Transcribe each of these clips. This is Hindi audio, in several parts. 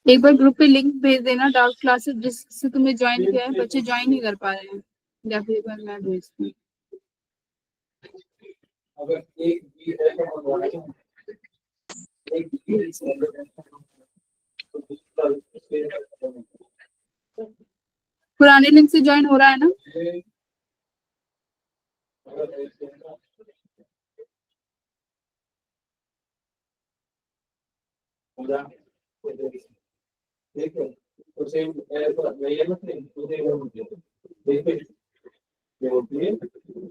एक बार ग्रुप पे लिंक भेज देना डाउट क्लासेस जिससे तुम्हें ज्वाइन किया है, बच्चे ज्वाइन नहीं कर पा रहे हैं, या फिर एक बार मैं भेजती हूँ। पुराने लिंक से ज्वाइन हो रहा है ना?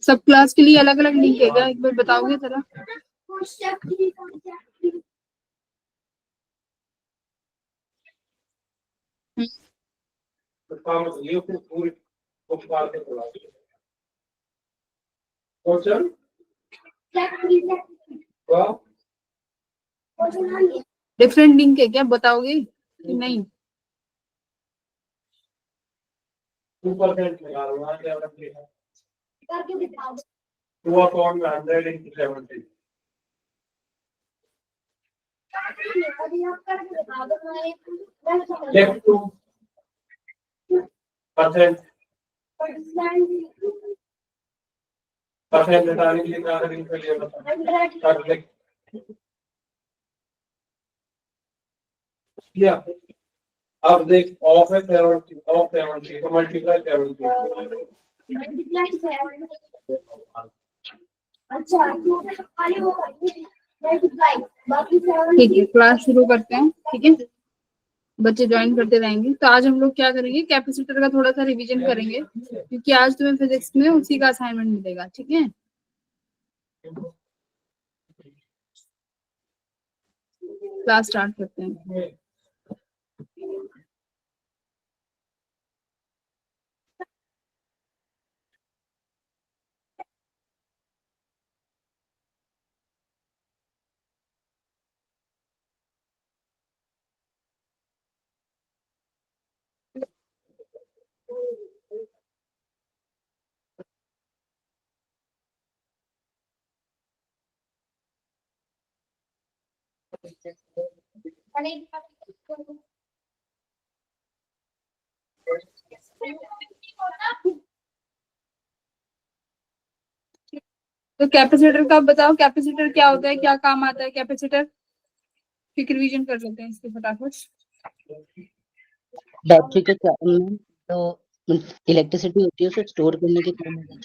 सब क्लास के लिए अलग अलग लिंक है क्या, एक बार बताओगे जरा? डिफरेंट लिंक है क्या, बताओगे कि नहीं? 2% लगा लो, टू अपॉन 170। लेफ्ट 2% बताने के लिए क्या करेंगे, चलिए बताओ। अब देख ऑफ है 70, ऑफ 70 तो मल्टीप्लाई 70। ठीक है, क्लास शुरू करते हैं। ठीक है, बच्चे ज्वाइन करते रहेंगे। तो आज हम लोग क्या करेंगे, कैपेसिटर का थोड़ा सा रिवीजन करेंगे, क्योंकि आज तुम्हें फिजिक्स में उसी का असाइनमेंट मिलेगा। ठीक है, क्लास स्टार्ट करते हैं। तो कैपेसिटर का बताओ, कैपेसिटर क्या होता है, क्या काम आता है कैपेसिटर? क्विक रिवीजन कर लेते हैं इसके फटाफट। बैटरी के तो इलेक्ट्रिसिटी होती है, उसे स्टोर करने के काम आता है।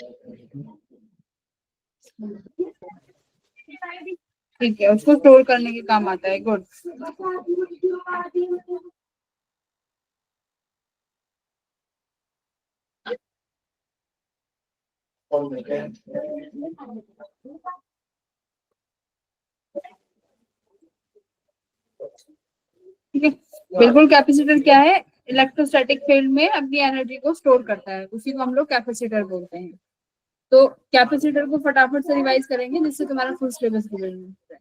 ठीक है, उसको स्टोर करने के काम आता है। गुड। ठीक है, बिल्कुल। कैपेसिटर क्या है, इलेक्ट्रोस्टैटिक फील्ड में अपनी एनर्जी को स्टोर करता है, उसी को हम लोग कैपेसिटर बोलते हैं। तो कैपेसिटर को फटाफट से रिवाइज करेंगे जिससे तुम्हारा फुल सिलेबस रिवीजन हो जाए।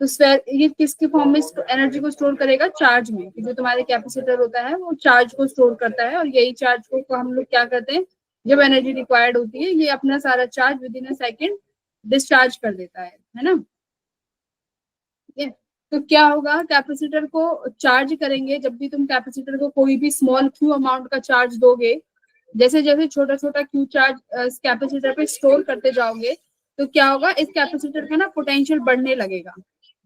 तो ये किसके फॉर्म में एनर्जी को स्टोर करेगा? चार्ज में। जो तुम्हारे कैपेसिटर होता है वो चार्ज को स्टोर करता है, और यही चार्ज को हम लोग क्या करते हैं, जब एनर्जी रिक्वायर्ड होती है ये अपना सारा charge with in a second discharge कर देता है ना? ठीक है, तो क्या होगा, कैपेसिटर को चार्ज करेंगे। जब भी तुम कैपेसिटर को कोई भी स्मॉल क्यू अमाउंट का चार्ज दोगे, जैसे जैसे छोटा छोटा क्यू चार्ज इस कैपेसिटर पे स्टोर करते जाओगे, तो क्या होगा, इस कैपेसिटर का ना पोटेंशियल बढ़ने लगेगा।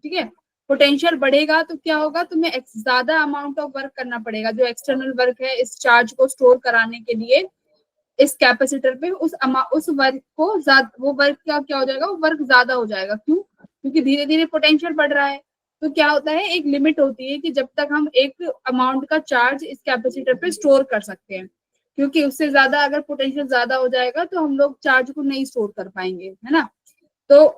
ठीक है, पोटेंशियल बढ़ेगा तो क्या होगा, तुम्हें ज्यादा अमाउंट ऑफ वर्क करना पड़ेगा। जो एक्सटर्नल वर्क है इस चार्ज को स्टोर कराने के लिए इस कैपेसिटर पे, उस वर्क को वो वर्क क्या हो जाएगा, वो वर्क ज्यादा हो जाएगा। क्यों? क्योंकि धीरे धीरे पोटेंशियल बढ़ रहा है। तो क्या होता है, एक लिमिट होती है कि जब तक हम एक अमाउंट का चार्ज इस कैपेसिटर पे स्टोर कर सकते हैं, क्योंकि उससे ज्यादा अगर पोटेंशियल ज्यादा हो जाएगा तो हम लोग चार्ज को नहीं स्टोर कर पाएंगे, है ना? तो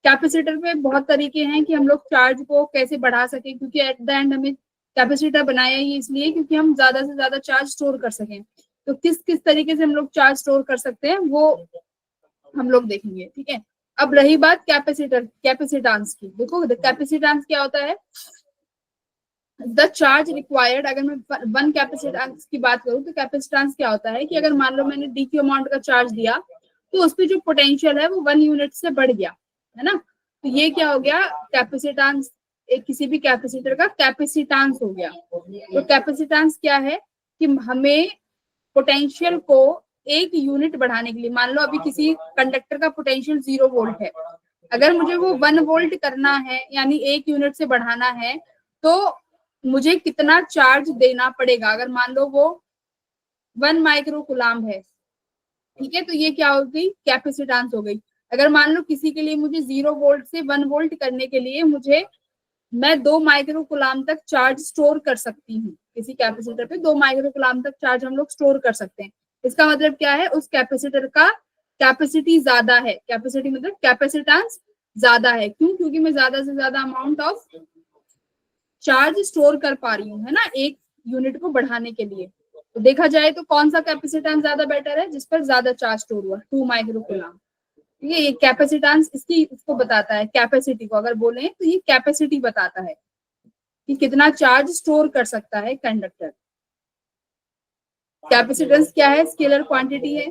कैपेसिटर में बहुत तरीके हैं कि हम लोग चार्ज को कैसे बढ़ा सके, क्योंकि एट द एंड हमें कैपेसिटर बनाया ही इसलिए क्योंकि हम ज्यादा से ज्यादा चार्ज स्टोर कर सकें। तो किस किस तरीके से हम लोग चार्ज स्टोर कर सकते हैं वो हम लोग देखेंगे। ठीक है, अब रही बात कैपेसिटेंस की। देखो कैपेसिटेंस क्या होता है, द चार्ज रिक्वायर्ड। अगर मैं वन कैपेसिटेंस की बात करूं तो कैपेसिटेंस क्या होता है कि अगर मान लो मैंने डी क्यू अमाउंट का चार्ज दिया तो उस पर जो पोटेंशियल है वो 1 यूनिट से बढ़ गया, है ना? तो ये क्या हो गया, कैपेसिटेंस एक किसी भी कैपेसिटर का कैपेसिटेंस हो गया। तो कैपेसिटेंस क्या है कि हमें पोटेंशियल को एक यूनिट बढ़ाने के लिए, मान लो अभी किसी कंडक्टर का पोटेंशियल 0 वोल्ट है, अगर मुझे वो 1 वोल्ट करना है यानी 1 यूनिट से बढ़ाना है, तो मुझे कितना चार्ज देना पड़ेगा। अगर मान लो वो 1 माइक्रो कूलाम है, ठीक है, तो ये क्या हो गई, कैपेसिटेंस हो गई। अगर मान लो किसी के लिए मुझे 0 वोल्ट से 1 वोल्ट करने के लिए मैं 2 माइक्रो कूलाम तक चार्ज स्टोर कर सकती हूँ। किसी कैपेसिटर पे 2 माइक्रो कूलाम तक चार्ज हम लोग स्टोर कर सकते हैं। इसका मतलब क्या है, उस कैपेसिटर का कैपेसिटी ज्यादा है। कैपेसिटी मतलब कैपेसिटेंस ज्यादा है। क्यों? क्योंकि मैं ज्यादा से ज्यादा अमाउंट ऑफ चार्ज स्टोर कर पा रही हूँ, है ना, एक यूनिट को बढ़ाने के लिए। तो देखा जाए तो कौन सा कैपेसिटेंस ज्यादा बेटर है, जिस पर ज्यादा चार्ज स्टोर हुआ, 2 माइक्रो कूलाम। ये कैपेसिटेंस इसको बताता है, कैपेसिटी को अगर बोले तो ये कैपेसिटी बताता है कि कितना चार्ज स्टोर कर सकता है कंडक्टर। कैपेसिटेंस क्या है, स्केलर क्वांटिटी है।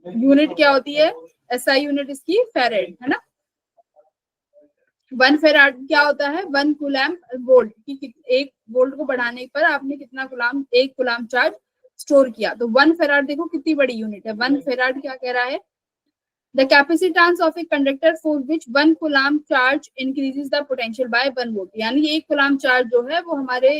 यूनिट क्या होती है, एसआई यूनिट इसकी फेरेड, है ना। 1 फेराड क्या होता है, 1 कूलम वोल्ट की, 1 वोल्ट को बढ़ाने पर आपने कितना कूलम, 1 कूलम चार्ज स्टोर किया। तो 1 फेराड देखो कितनी बड़ी यूनिट है। 1 फेराड क्या कह रहा है, the capacitance of a conductor for which 1 coulomb charge increases the potential by 1 volt। यानी 1 कूलम चार्ज जो है वो हमारे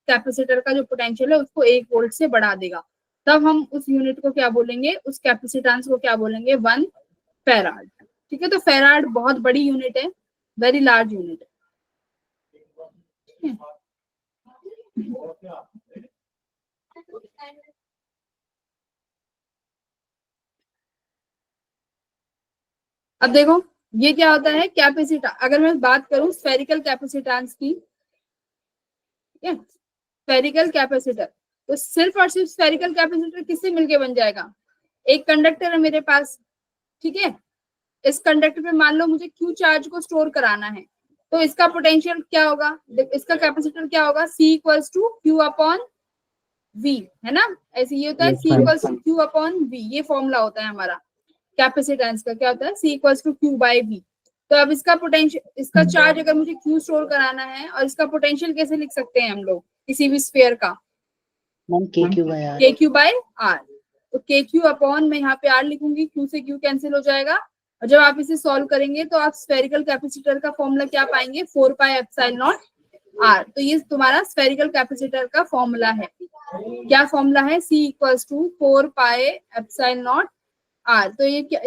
कैपेसिटर का जो पोटेंशियल है उसको 1 वोल्ट से बढ़ा देगा। तब हम उस यूनिट को क्या बोलेंगे, उस कैपेसिटेंस को क्या बोलेंगे, 1 फेराड। ठीक है, तो फेराड बहुत बड़ी यूनिट है, वेरी लार्ज यूनिट है। अब देखो ये क्या होता है, कैपेसिटर। अगर मैं बात करूं स्फेरिकल कैपेसिटेंस की, ठीक है, स्फेरिकल कैपेसिटर, तो सिर्फ और सिर्फ स्फेरिकल कैपेसिटर किससे मिलके बन जाएगा, एक कंडक्टर है मेरे पास, ठीक है, इस कंडक्टर पे मान लो मुझे क्यू चार्ज को स्टोर कराना है, तो इसका पोटेंशियल क्या होगा, इसका कैपेसिटर क्या होगा, C equals to q upon V, है ना। ऐसे ये होता है, C equals to q upon V, ये फॉर्मूला होता है हमारा कैपेसिटेंस का। क्या होता है, C equals to q by V। तो अब इसका पोटेंशियल, इसका चार्ज अगर मुझे क्यू स्टोर कराना है, और इसका पोटेंशियल कैसे लिख सकते हैं हम लोग किसी भी स्फीयर का, के क्यू बाई आर, के क्यू बाई आर। तो के क्यू अपॉन मैं यहाँ पे आर लिखूंगी, क्यू से क्यू कैंसिल हो जाएगा, और जब आप इसे सॉल्व करेंगे तो आप स्फेरिकल कैपेसिटर का फॉर्मूला क्या पाएंगे, 4 पाई एप्सिलॉन नॉट आर। तो ये तुम्हारा स्फेरिकल कैपेसिटर का फॉर्मूला है। क्या फॉर्मूला है, C equals to 4 pi epsilon naught r. तो ये क्या,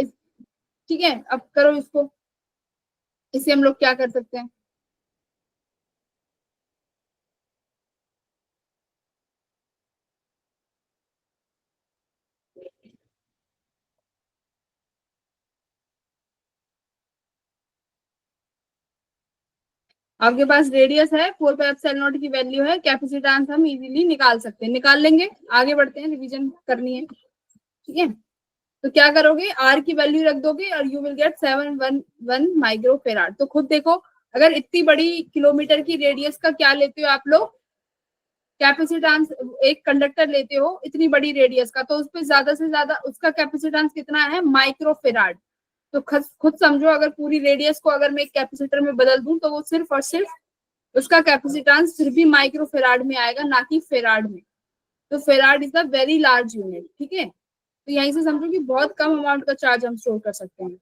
ठीक है, अब करो इसको, इसे हम लोग क्या कर सकते हैं, आपके पास रेडियस है, 4 पाई एप्सिलॉन नॉट की वैल्यू है, कैपेसिटेंस हम इजीली निकाल सकते हैं, निकाल लेंगे। आगे बढ़ते हैं, रिवीजन करनी है, ठीक है। तो क्या करोगे, आर की वैल्यू रख दोगे और you will get 711 micro farad. तो खुद देखो, अगर इतनी बड़ी किलोमीटर की रेडियस का क्या लेते हो आप लोग, कैपेसिटेंस, एक कंडक्टर लेते हो इतनी बड़ी रेडियस का, तो उस पर ज्यादा से ज्यादा उसका कैपेसिटेंस कितना है, माइक्रो फेराड। तो खुद समझो, अगर पूरी रेडियस को अगर मैं एक कैपेसिटर में बदल दूं, तो वो सिर्फ और सिर्फ उसका कैपेसिटेंस फिर भी माइक्रो फेराड में आएगा, ना कि फेराड में। तो farad is the very large unit, ठीक है। तो यहीं से समझो कि बहुत कम अमाउंट का चार्ज हम स्टोर कर सकते हैं।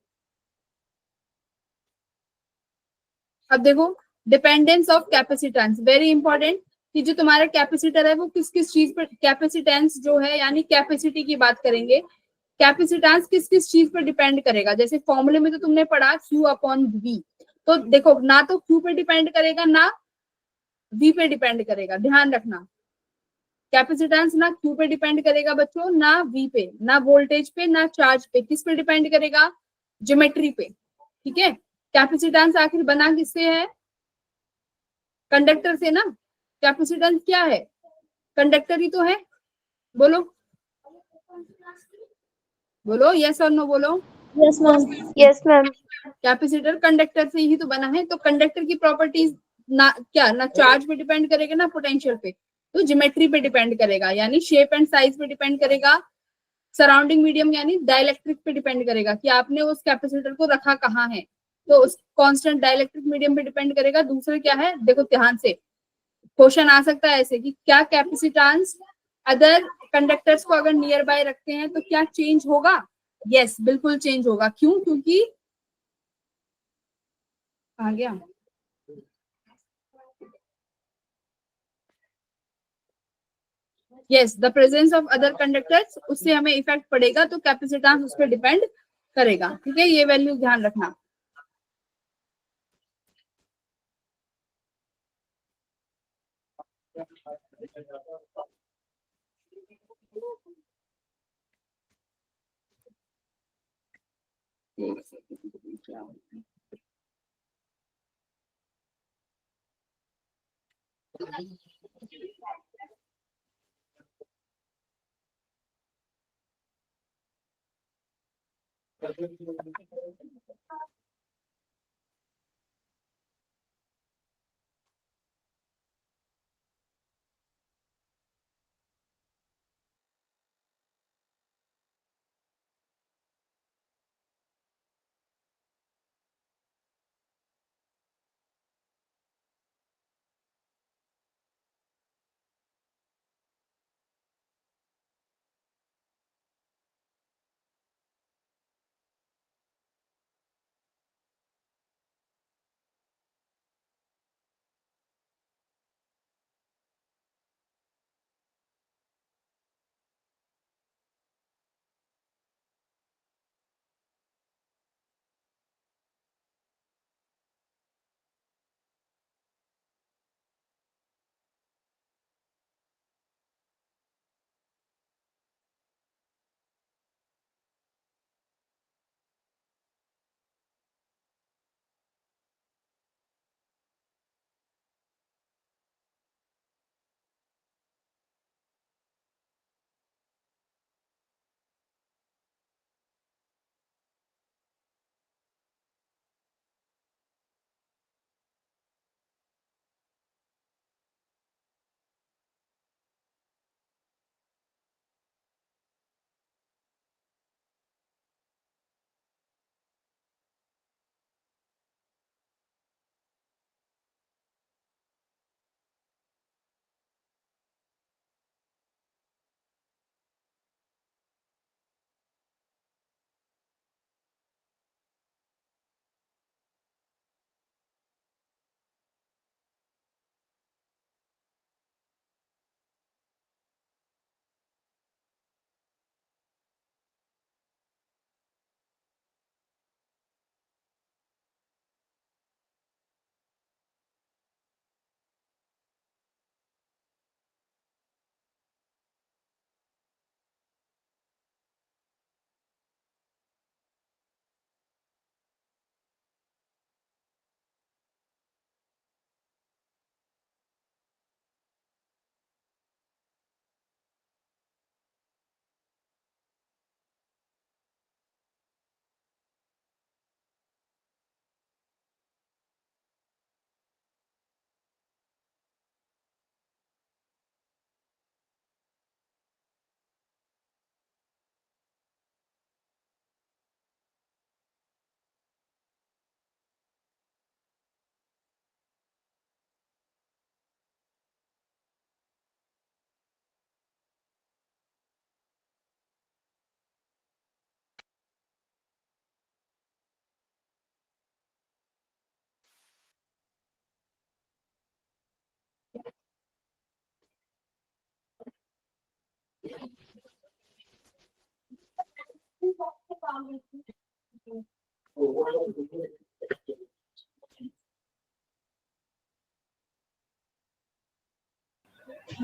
अब देखो, dependence of capacitance, very important, कि जो तुम्हारा कैपेसिटर है वो किस किस चीज पर, कैपेसिटेंस जो है यानी कैपेसिटी की बात करेंगे, कैपेसिटेंस किस किस चीज पर डिपेंड करेगा। जैसे फॉर्मूले में तो तुमने पढ़ा Q अपॉन V, तो देखो ना तो Q पे डिपेंड करेगा ना V पे डिपेंड करेगा, ध्यान रखना। कैपेसिटेंस ना Q पे डिपेंड करेगा बच्चों, ना V पे, ना वोल्टेज पे, ना चार्ज पे। किस पे डिपेंड करेगा, ज्योमेट्री पे, ठीक है। कैपेसिटेंस आखिर बना किससे है, कंडक्टर से ना। कैपेसिटेंस क्या है, कंडक्टर ही तो है। बोलो बोलो, यस और नो बोलो। Yes ma'am, yes ma'am. Capacitor conductor से ही तो बना है, तो कंडक्टर की प्रॉपर्टीज ना क्या, ना चार्ज पे डिपेंड करेगा ना पोटेंशियल पे, तो ज्योमेट्री पे डिपेंड करेगा, यानी शेप एंड साइज पे डिपेंड करेगा। सराउंडिंग मीडियम यानी डाइलेक्ट्रिक पे डिपेंड करेगा कि आपने उस कैपेसिटर को रखा कहाँ है। तो कांस्टेंट डाइलेक्ट्रिक मीडियम पे डिपेंड करेगा। दूसरा क्या है, देखो ध्यान से क्वेश्चन आ सकता है ऐसे कि क्या कैपेसिटेंस अदर कंडक्टर्स को अगर नियर बाय रखते हैं तो क्या चेंज होगा? यस, बिल्कुल चेंज होगा। क्यों? क्योंकि आ गया yes, the presence of other conductors, उससे हमें इफेक्ट पड़ेगा, तो कैपेसिटेंस उस पर डिपेंड करेगा। ठीक है, ये वैल्यू ध्यान रखना।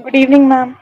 Good evening, ma'am.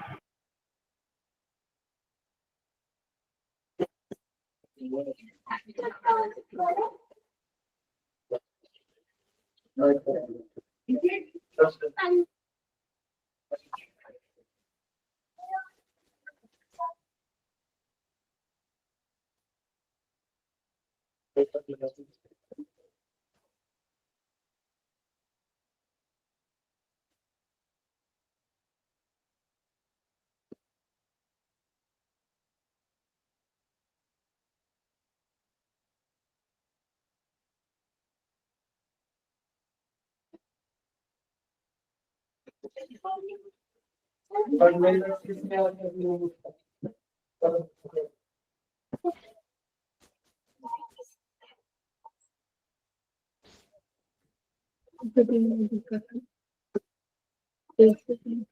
दिक्कत है। एक सेकंड।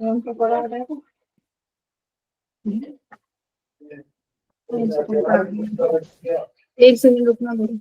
कौन सा पड़ा है देखो? एक सेकंड रुकना मेरे।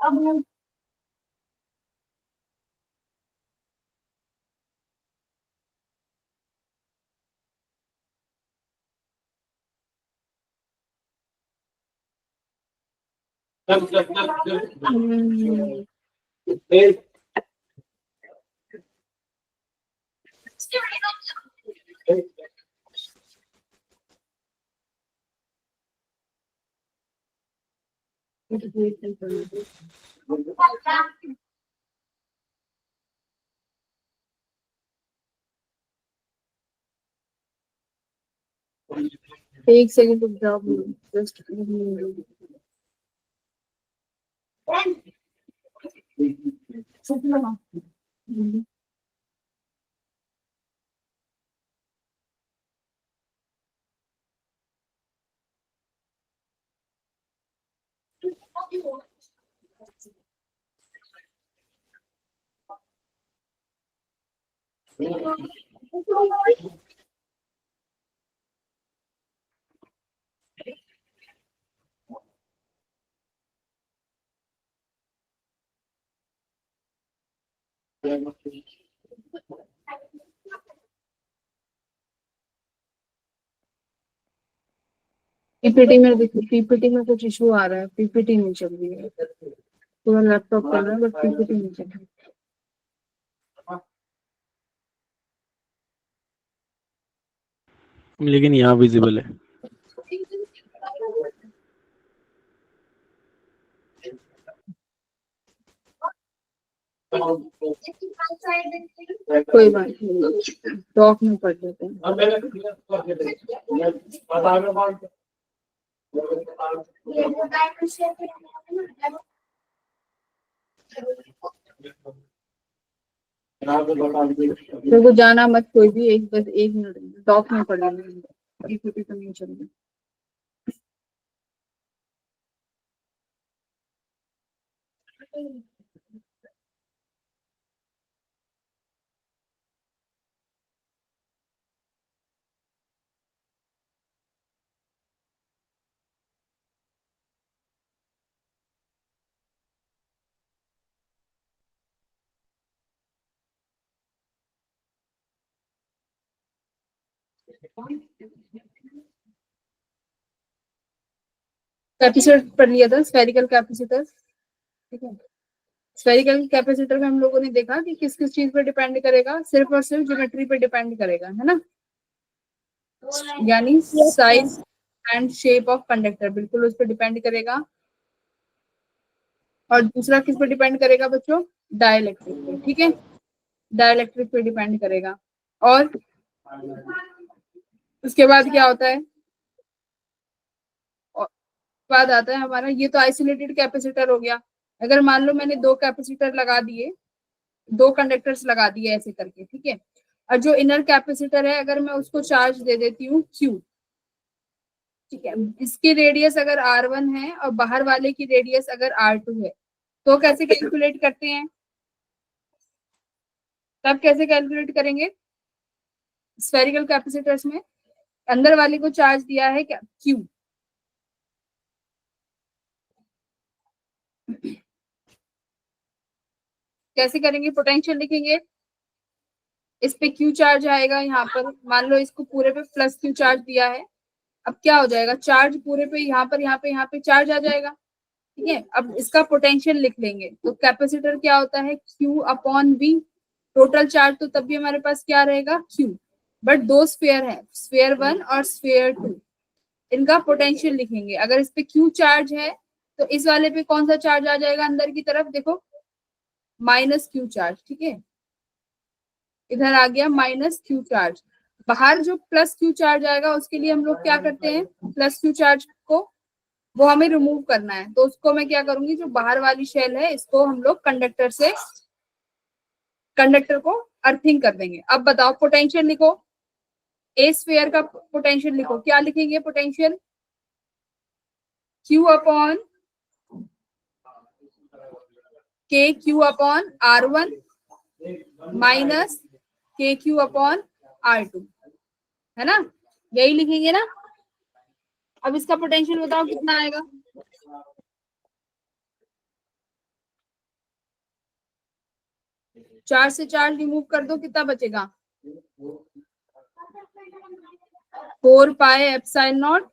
अब एक सेकंड रुक जाओ, जस्ट पीपीटी में देखो, पीपीटी में कुछ इशू आ रहा है, पीपीटी नहीं चल रही है। पूरा लैपटॉप चल रहा है बट पीपीटी नहीं चल रही। लेकिन यहाँ विजिबल है। कोई बात नहीं, टॉक में पढ़ लेते हैं। देखो जाना मत कोई भी, एक बस 1 मिनट टॉक में पढ़ लेंगे, पीपीटी तो नहीं चल रही। कैपेसिटर पढ़ लिया था, स्फेरिकल कैपेसिटर, ठीक है। स्फेरिकल कैपेसिटर में हम लोगों ने देखा कि किस किस चीज पे डिपेंड करेगा, सिर्फ और सिर्फ ज्योमेट्री पे डिपेंड करेगा, है ना, यानी size and shape of conductor बिल्कुल उस पर डिपेंड करेगा। और दूसरा किस पे डिपेंड करेगा बच्चों, डाइलेक्ट्रिक पे, ठीक है, डाइलेक्ट्रिक पे डिपेंड करेगा। और उसके बाद क्या होता है, बाद आता है हमारा, ये तो आइसोलेटेड कैपेसिटर हो गया। अगर मान लो मैंने दो कैपेसिटर लगा दिए, दो कंडक्टर्स लगा दिए ऐसे करके, ठीक है, और जो इनर कैपेसिटर है अगर मैं उसको चार्ज दे देती हूँ Q, ठीक है, इसकी रेडियस अगर R1 है और बाहर वाले की रेडियस अगर R2 है, तो कैसे कैलकुलेट करते हैं, तब कैसे कैलकुलेट करेंगे, स्फेरिकल कैपेसिटर्स में अंदर वाले को चार्ज दिया है क्या Q, कैसे करेंगे, पोटेंशियल लिखेंगे, इस पे Q चार्ज आएगा, यहाँ पर मान लो इसको पूरे पे प्लस Q चार्ज दिया है, अब क्या हो जाएगा, चार्ज पूरे पे यहाँ पे चार्ज आ जाएगा, ठीक है। अब इसका पोटेंशियल लिख लेंगे, तो कैपेसिटर क्या होता है Q upon V, total charge तो तब भी हमारे पास क्या रहेगा Q, बट दो स्फीयर है, स्फीयर 1 और स्फीयर 2, इनका पोटेंशियल लिखेंगे। अगर इस पे Q चार्ज है तो इस वाले पे कौन सा चार्ज आ जाएगा अंदर की तरफ, देखो माइनस Q चार्ज, ठीक है, इधर आ गया माइनस Q चार्ज। बाहर जो प्लस Q चार्ज आएगा उसके लिए हम लोग क्या करते हैं, प्लस Q चार्ज को वो हमें रिमूव करना है, तो उसको मैं क्या करूंगी, जो बाहर वाली शेल है इसको हम लोग कंडक्टर को अर्थिंग कर देंगे। अब बताओ पोटेंशियल लिखो, ए स्फीयर का पोटेंशियल लिखो, क्या लिखेंगे पोटेंशियल, Q अपॉन के Q अपॉन R1 माइनस के Q अपॉन R2, है ना, यही लिखेंगे ना। अब इसका पोटेंशियल बताओ कितना आएगा, चार से चार रिमूव कर दो, कितना बचेगा, 4 pi epsilon not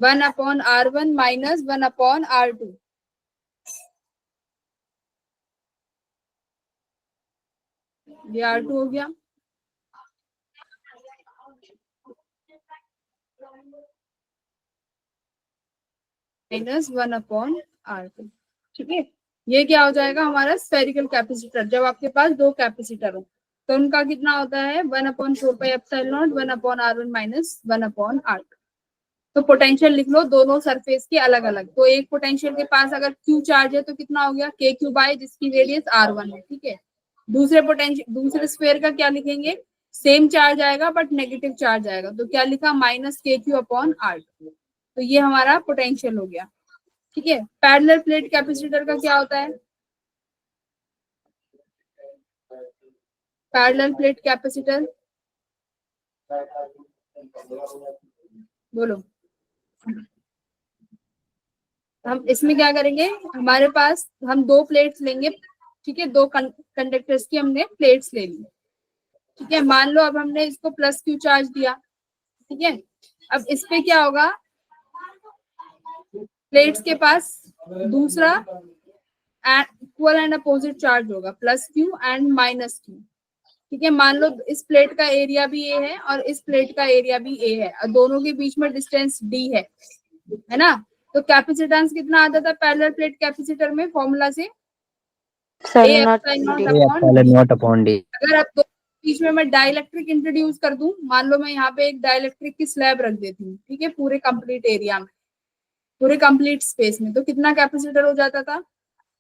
1 upon R1 minus 1 upon R2, ये R2 हो गया, माइनस 1 अपॉन R2, ठीक है। ये क्या हो जाएगा हमारा स्फेरिकल कैपेसिटर, जब आपके पास दो कैपेसिटर हो तो उनका कितना होता है 1 upon 4 pi epsilon not 1 upon R1 minus 1 upon R2। तो पोटेंशियल लिख लो दोनों सरफेस के अलग अलग, तो एक पोटेंशियल के पास अगर Q चार्ज है तो कितना हो गया के क्यू बाय जिसकी रेडियस R1 है, ठीक है। दूसरे पोटेंशियल, दूसरे स्फीयर का क्या लिखेंगे, सेम चार्ज आएगा बट नेगेटिव चार्ज आएगा, तो क्या लिखा माइनस के क्यू अपॉन R2, तो ये हमारा पोटेंशियल हो गया, ठीक है। पैरेलल प्लेट कैपेसिटर का क्या होता है, पैरेलल प्लेट कैपेसिटर बोलो, हम इसमें क्या करेंगे, हमारे पास हम दो प्लेट्स लेंगे, ठीक है, दो कंडक्टर्स की हमने प्लेट्स ले ली, ठीक है, मान लो अब हमने इसको प्लस Q चार्ज दिया, ठीक है। अब इस पे क्या होगा, प्लेट्स के पास दूसरा इक्वल एंड अपोजिट चार्ज होगा, plus Q and minus Q, ठीक है। मान लो इस प्लेट का एरिया भी A है और इस प्लेट का एरिया भी A है और दोनों के बीच में डिस्टेंस D है ना, तो कैपेसिटेंस कितना आता था पैरेलल प्लेट कैपेसिटर में फॉर्मूला से, नॉट अपॉन डी। अगर अब दो बीच में मैं डाइलेक्ट्रिक इंट्रोड्यूस कर दूं, मान लो मैं यहाँ पे एक डाइलेक्ट्रिक की स्लैब रख देती हूँ, ठीक है, पूरे कंप्लीट एरिया में, पूरे कंप्लीट स्पेस में, तो कितना कैपेसिटर हो जाता था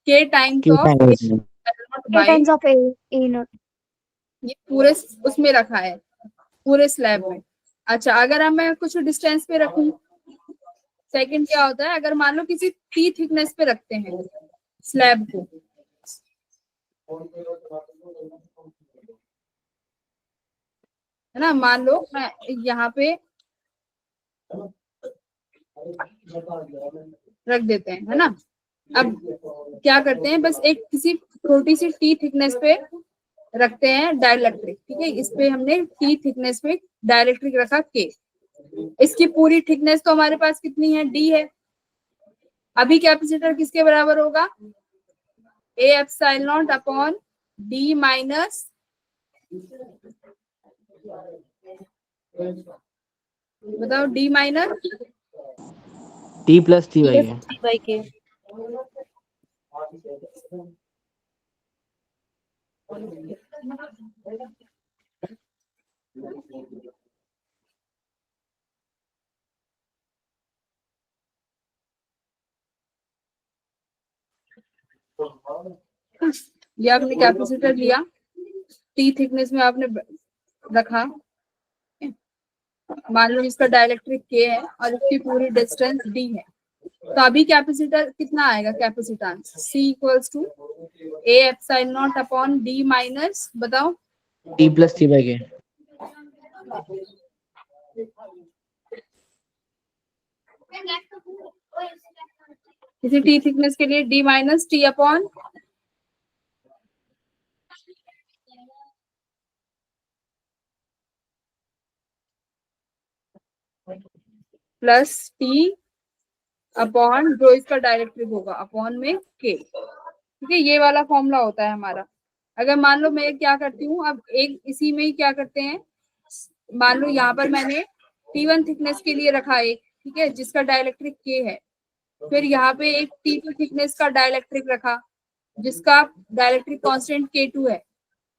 K times of A not, ये पूरे उसमें रखा है पूरे स्लैब में। अच्छा अगर अब मैं कुछ डिस्टेंस पे रखूं, सेकंड क्या होता है, अगर मान लो किसी T थिकनेस पे रखते हैं स्लैब को, है ना, मान लो मैं यहाँ पे रख देते हैं, है ना। अब क्या करते हैं, बस एक किसी छोटी सी T थिकनेस पे रखते हैं डाइलेक्ट्रिक, ठीक है, इस पे हमने T थिकनेस पे डाइलेक्ट्रिक रखा K, इसकी पूरी थिकनेस तो हमारे पास कितनी है D है। अभी कैपेसिटर किसके बराबर होगा, A epsilon naught upon D minus बताओ D minus T plus T by K. T by K. ये आपने कैपेसिटर लिया, टी थिकनेस में आपने रखा, मान लो इसका डाइलेक्ट्रिक के है और इसकी पूरी डिस्टेंस डी है, तो अभी कैपेसिटर कितना आएगा, capacitance C equals to A epsilon naught upon D minus बताओ t plus T by k. किसी टी थिकनेस के लिए d minus t upon plus t upon जो इसका डायरेक्ट्रिक होगा अपॉन में के। ठीक है, ये वाला फॉर्मूला होता है हमारा। अगर मान लो मैं क्या करती हूँ, अब एक इसी में ही क्या करते हैं, मान लो यहाँ पर मैंने T1 थिकनेस के लिए रखा एक, ठीक है, जिसका डाइलेक्ट्रिक के है, फिर यहाँ पे एक T2 थिकनेस का डाइलेक्ट्रिक रखा जिसका डाइलेक्ट्रिक कांस्टेंट K2 है,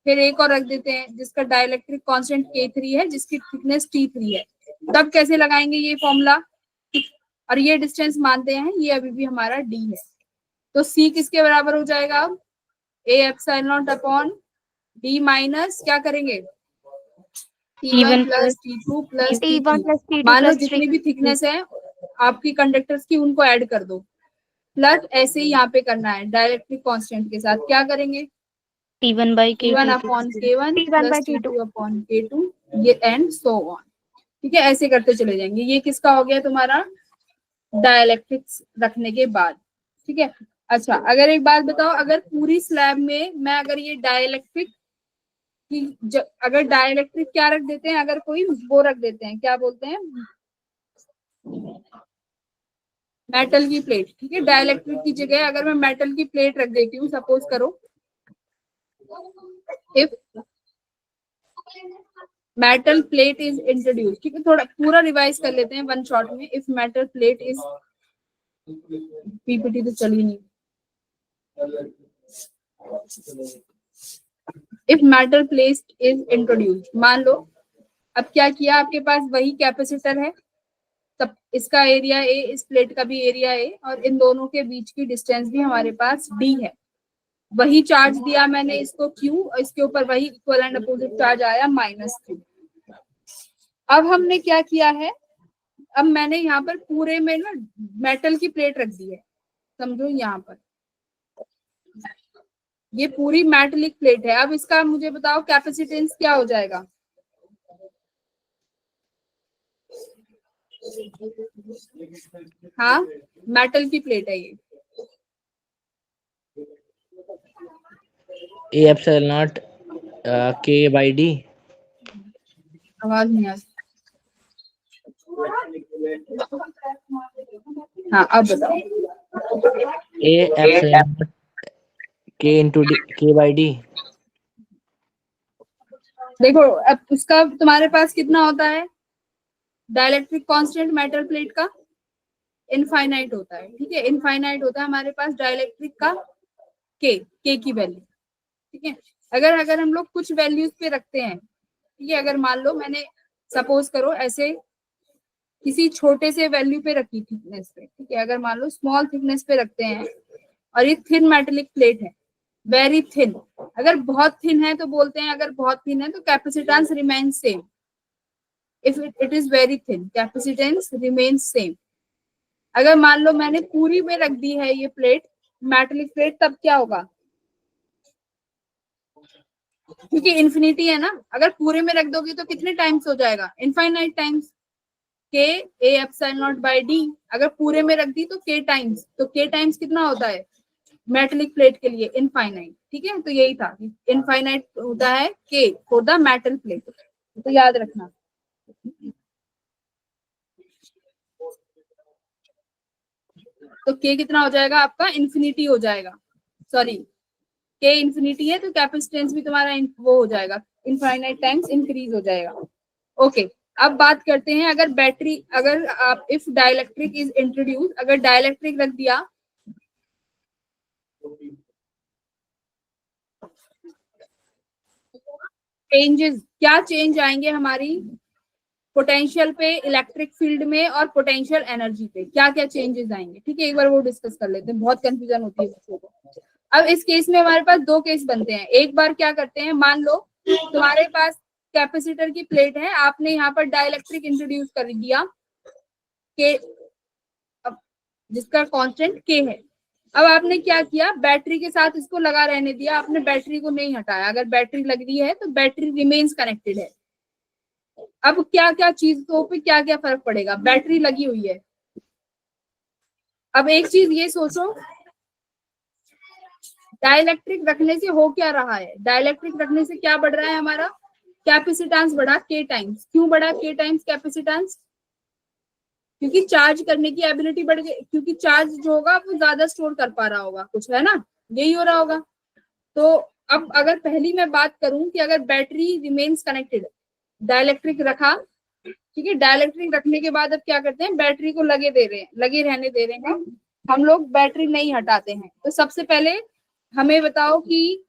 फिर एक और रख देते हैं जिसका डाइलेक्ट्रिक कांस्टेंट K3 है, जिसकी थिकनेस T3 है। तब कैसे लगाएंगे ये फॉर्मूला, और ये डिस्टेंस मानते हैं ये अभी भी हमारा D है, तो C किसके बराबर हो जाएगा, ए epsilon naught upon D minus क्या करेंगे T1 plus T2 plus T1 plus T2 मान लो plus जितनी भी थिकनेस है आपकी कंडक्टर्स की उनको ऐड कर दो, प्लस ऐसे ही यहाँ पे करना है डाइलेक्ट्रिक कांस्टेंट के साथ, क्या करेंगे T1 by K2 T1 upon K1 T1 by plus T2. T2 upon K2 ये एंड सो ऑन। ठीक है, ऐसे करते चले जाएंगे। ये किसका हो गया तुम्हारा डाइलेक्ट्रिक्स रखने के बाद। ठीक है, अच्छा अगर एक बात बताओ, अगर पूरी स्लैब में मैं अगर ये डाइलेक्ट्रिक की अगर डाइलेक्ट्रिक क्या रख देते हैं, अगर कोई वो रख देते हैं, क्या बोलते हैं मेटल की प्लेट, ठीक है, डाइलेक्ट्रिक की जगह अगर मैं मेटल की प्लेट रख देती हूँ, सपोज करो if metal plate is introduce, ठीक है, थोड़ा पूरा रिवाइज कर लेते हैं वन शॉट में। If metal plate is, PPT तो चली नहीं, if metal plate is introduce, मान लो अब क्या किया, आपके पास वही कैपेसिटर है, तब इसका एरिया ए, इस प्लेट का भी एरिया ए, और इन दोनों के बीच की डिस्टेंस भी हमारे पास डी है। वही चार्ज दिया मैंने इसको क्यू, और इसके ऊपर वही इक्वल एंड अपोजिट चार्ज आया माइनस क्यू। अब हमने क्या किया है, अब मैंने यहाँ पर पूरे में ना मेटल की प्लेट रख दी है, समझो यहाँ पर ये पूरी मेटलिक प्लेट है। अब इसका मुझे बताओ कैपेसिटेंस क्या हो जाएगा, हाँ मेटल की प्लेट है ये, ए एप्सिलॉन नॉट के बाई डी। आवाज नहीं आ रही, हाँ अब बताओ ए एप्सिलॉन नॉट के इंटू डी के बाई डी। देखो अब उसका तुम्हारे पास कितना होता है, डाइलेक्ट्रिक कांस्टेंट मेटल प्लेट का इनफाइनाइट होता है। ठीक है, इनफाइनाइट होता है हमारे पास डाइलेक्ट्रिक का के की वैल्यू। ठीक है, अगर हम लोग कुछ वैल्यूज पे रखते हैं, ठीक है, अगर मान लो मैंने सपोज करो ऐसे किसी छोटे से वैल्यू पे रखी थिकनेस पे, ठीक है, अगर मान लो स्मॉल थिकनेस पे रखते हैं और ये थिन मेटेलिक प्लेट है, वेरी थिन, अगर बहुत थिन है तो बोलते हैं, अगर बहुत थिन है तो capacitance remain same, if it is very thin capacitance remain same. अगर मान लो मैंने पूरी में रख दी है ये प्लेट मेटेलिक प्लेट, तब क्या होगा, क्योंकि इन्फिनिटी है ना, अगर पूरे में रख दोगे तो कितने टाइम्स हो जाएगा, इनफाइनाइट टाइम्स के A epsilon naught by d. अगर पूरे में रख दी तो के टाइम्स, तो के टाइम्स कितना होता है मेटेलिक प्लेट के लिए इनफाइनाइट। ठीक है, तो यही था, इनफाइनाइट होता है के फॉर द मेटल प्लेट, तो याद रखना। तो के कितना हो जाएगा आपका, इन्फिनिटी हो जाएगा, सॉरी के इन्फिनिटी है तो कैपेसिटेंस भी तुम्हारा वो हो जाएगा, इनफाइनाइट टाइम्स इंक्रीज हो जाएगा। ओके, अब बात करते हैं अगर बैटरी, अगर आप इफ डाइलेक्ट्रिक इज इंट्रोड्यूस, अगर डाइलेक्ट्रिक रख दिया चेंजेस, क्या चेंज आएंगे हमारी पोटेंशियल पे, इलेक्ट्रिक फील्ड में और पोटेंशियल एनर्जी पे, क्या क्या चेंजेस आएंगे? ठीक है, एक बार वो डिस्कस कर लेते हैं, बहुत कंफ्यूजन होती है बच्चों को। अब इस केस में हमारे पास दो केस बनते हैं। एक बार क्या करते हैं, मान लो तुम्हारे पास कैपेसिटर की प्लेट है, आपने यहाँ पर डाइलेक्ट्रिक इंट्रोड्यूस कर दिया के, जिसका कांस्टेंट के है। अब आपने क्या किया, बैटरी के साथ इसको लगा रहने दिया, आपने बैटरी को नहीं हटाया। अगर बैटरी लग रही है तो बैटरी रिमेन्स कनेक्टेड है। अब क्या क्या चीजों पे क्या क्या फर्क पड़ेगा, बैटरी लगी हुई है। अब एक चीज ये सोचो, डाइलेक्ट्रिक रखने से हो क्या रहा है, डाइलेक्ट्रिक रखने से क्या बढ़ रहा है हमारा, कैपेसिटेंस बढ़ा के टाइम्स। क्यों बढ़ा के टाइम्स कैपेसिटेंस? क्योंकि चार्ज करने की एबिलिटी बढ़ गई, क्योंकि चार्ज जो होगा वो ज्यादा स्टोर कर पा रहा होगा कुछ, है ना, यही हो रहा होगा। तो अब अगर पहली मैं बात करूं कि अगर बैटरी रिमेन्स कनेक्टेड, डाइलेक्ट्रिक रखा, ठीक है, डाइलेक्ट्रिक रखने के बाद अब क्या करते हैं, बैटरी को लगे दे रहे हैं, लगे रहने दे रहे हैं, हम लोग बैटरी नहीं हटाते हैं। तो सबसे पहले हमें बताओ कि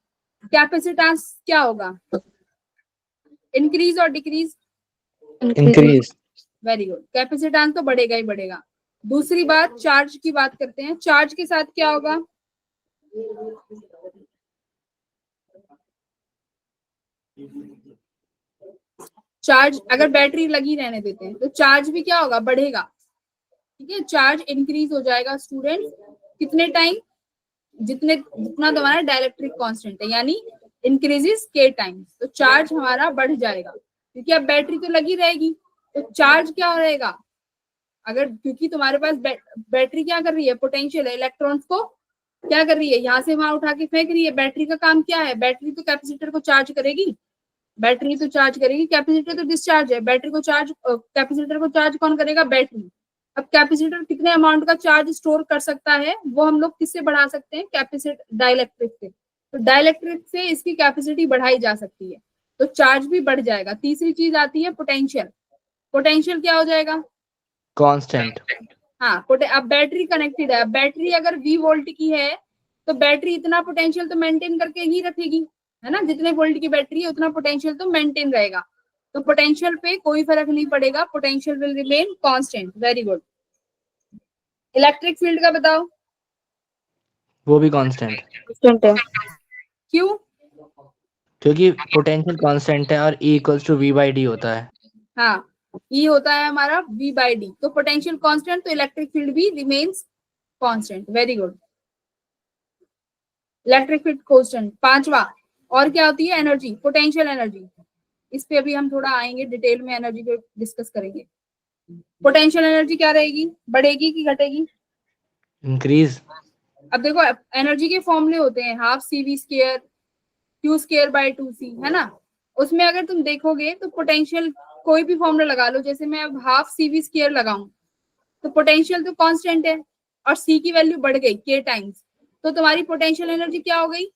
कैपेसिटेंस क्या होगा, इंक्रीज और decrease? Increase. Very good, capacitance तो बढ़ेगा ही बढ़ेगा। दूसरी बात, चार्ज की बात करते हैं, चार्ज के साथ क्या होगा, चार्ज अगर बैटरी लगी रहने देते हैं तो चार्ज भी क्या होगा, बढ़ेगा। ठीक है, चार्ज इंक्रीज हो जाएगा स्टूडेंट, कितने टाइम, जितना तुम्हारा डाइलेक्ट्रिक कांस्टेंट है, यानी इंक्रीजेस के टाइम्स, तो चार्ज हमारा बढ़ जाएगा, क्योंकि अब बैटरी तो लगी रहेगी, तो चार्ज क्या रहेगा, अगर क्योंकि तुम्हारे पास बैटरी क्या कर रही है, पोटेंशियल है, इलेक्ट्रॉन्स को क्या कर रही है, यहाँ से वहां उठा के फेंक रही है। बैटरी का काम क्या है, बैटरी तो कैपेसिटर को चार्ज करेगी, बैटरी तो चार्ज करेगी, कैपेसिटर तो डिस्चार्ज है, बैटरी को चार्ज, कैपेसिटर को चार्ज कौन करेगा, बैटरी। अब कैपेसिटर कितने अमाउंट का चार्ज स्टोर कर सकता है, वो हम लोग किससे बढ़ा सकते हैं, कैपेसिटर डाइलेक्ट्रिक से। तो डाइलेक्ट्रिक से इसकी कैपेसिटी बढ़ाई जा सकती है, तो चार्ज भी बढ़ जाएगा। तीसरी चीज आती है पोटेंशियल, पोटेंशियल क्या हो जाएगा, Constant. हाँ, अब बैटरी कनेक्टेड है, अब बैटरी अगर V वोल्ट की है तो बैटरी इतना पोटेंशियल तो मेंटेन करके ही रखेगी, है ना, जितने वोल्ट की बैटरी है उतना पोटेंशियल तो मेंटेन रहेगा। तो पोटेंशियल पे कोई फर्क नहीं पड़ेगा, potential will remain constant. Very good. Electric field का बताओ, वो भी constant. क्यों? क्योंकि पोटेंशियल कांस्टेंट है और E equals to V by d होता है. हाँ, E होता है हमारा V बाई डी, तो पोटेंशियल कांस्टेंट, तो इलेक्ट्रिक फील्ड भी remains constant. Very good, electric field constant. पांचवा, और क्या होती है, एनर्जी, पोटेंशियल एनर्जी। इस पे अभी हम थोड़ा आएंगे डिटेल में, एनर्जी को डिस्कस करेंगे। पोटेंशियल एनर्जी क्या रहेगी, बढ़ेगी कि घटेगी? Increase. अब देखो, एनर्जी के फॉर्मूले होते हैं, half C V square q square by 2c, है ना। उसमें अगर तुम देखोगे तो पोटेंशियल कोई भी फॉर्मूला लगा लो, जैसे मैं अब हाफ सी वी स्क्वायर लगाऊं तो पोटेंशियल तो कांस्टेंट है और c की वैल्यू बढ़ गई k टाइम्स, तो तुम्हारी पोटेंशियल एनर्जी क्या हो गई,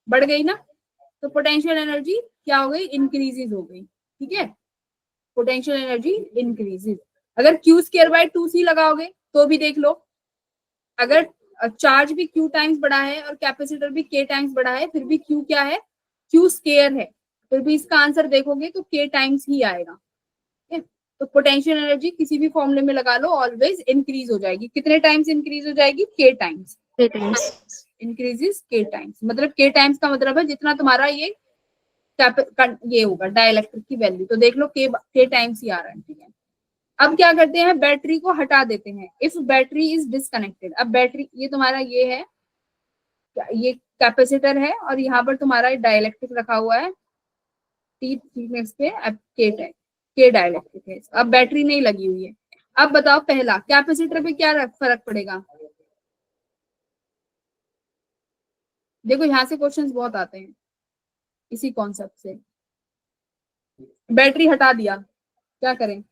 बढ़ गई ना। तो पोटेंशियल एनर्जी क्या हो गई, इंक्रीजेज हो गई। ठीक है, पोटेंशियल एनर्जी इंक्रीजेज। अगर क्यू स्क्वायर बाय 2c लगाओगे तो भी देख लो, अगर चार्ज भी q टाइम्स बढ़ा है और कैपेसिटर भी k टाइम्स बढ़ा है, फिर भी q क्या है, q स्क्वायर है, फिर भी इसका आंसर देखोगे तो k टाइम्स ही आएगा। ठीक है, तो पोटेंशियल एनर्जी किसी भी फॉर्मूले में लगा लो, ऑलवेज इंक्रीज हो जाएगी। कितने टाइम्स इंक्रीज हो जाएगी, k times, increases k times. मतलब k टाइम्स का मतलब है जितना तुम्हारा ये होगा डाइलेक्ट्रिक की वैल्यू, तो देख लो k टाइम्स ही आ रहा है। ठीक है, अब क्या करते हैं, बैटरी को हटा देते हैं। इफ बैटरी इज डिसकनेक्टेड, अब बैटरी, ये तुम्हारा ये है, ये कैपेसिटर है और यहाँ पर तुम्हारा डाइलेक्ट्रिक रखा हुआ है, टी थिकनेस पे, अब के डाइलेक्ट्रिक है, अब बैटरी नहीं लगी हुई है। अब बताओ, पहला कैपेसिटर पे क्या फर्क पड़ेगा? देखो यहाँ से क्वेश्चंस बहुत आते हैं इसी कॉन्सेप्ट से। बैटरी हटा दिया, क्या करें,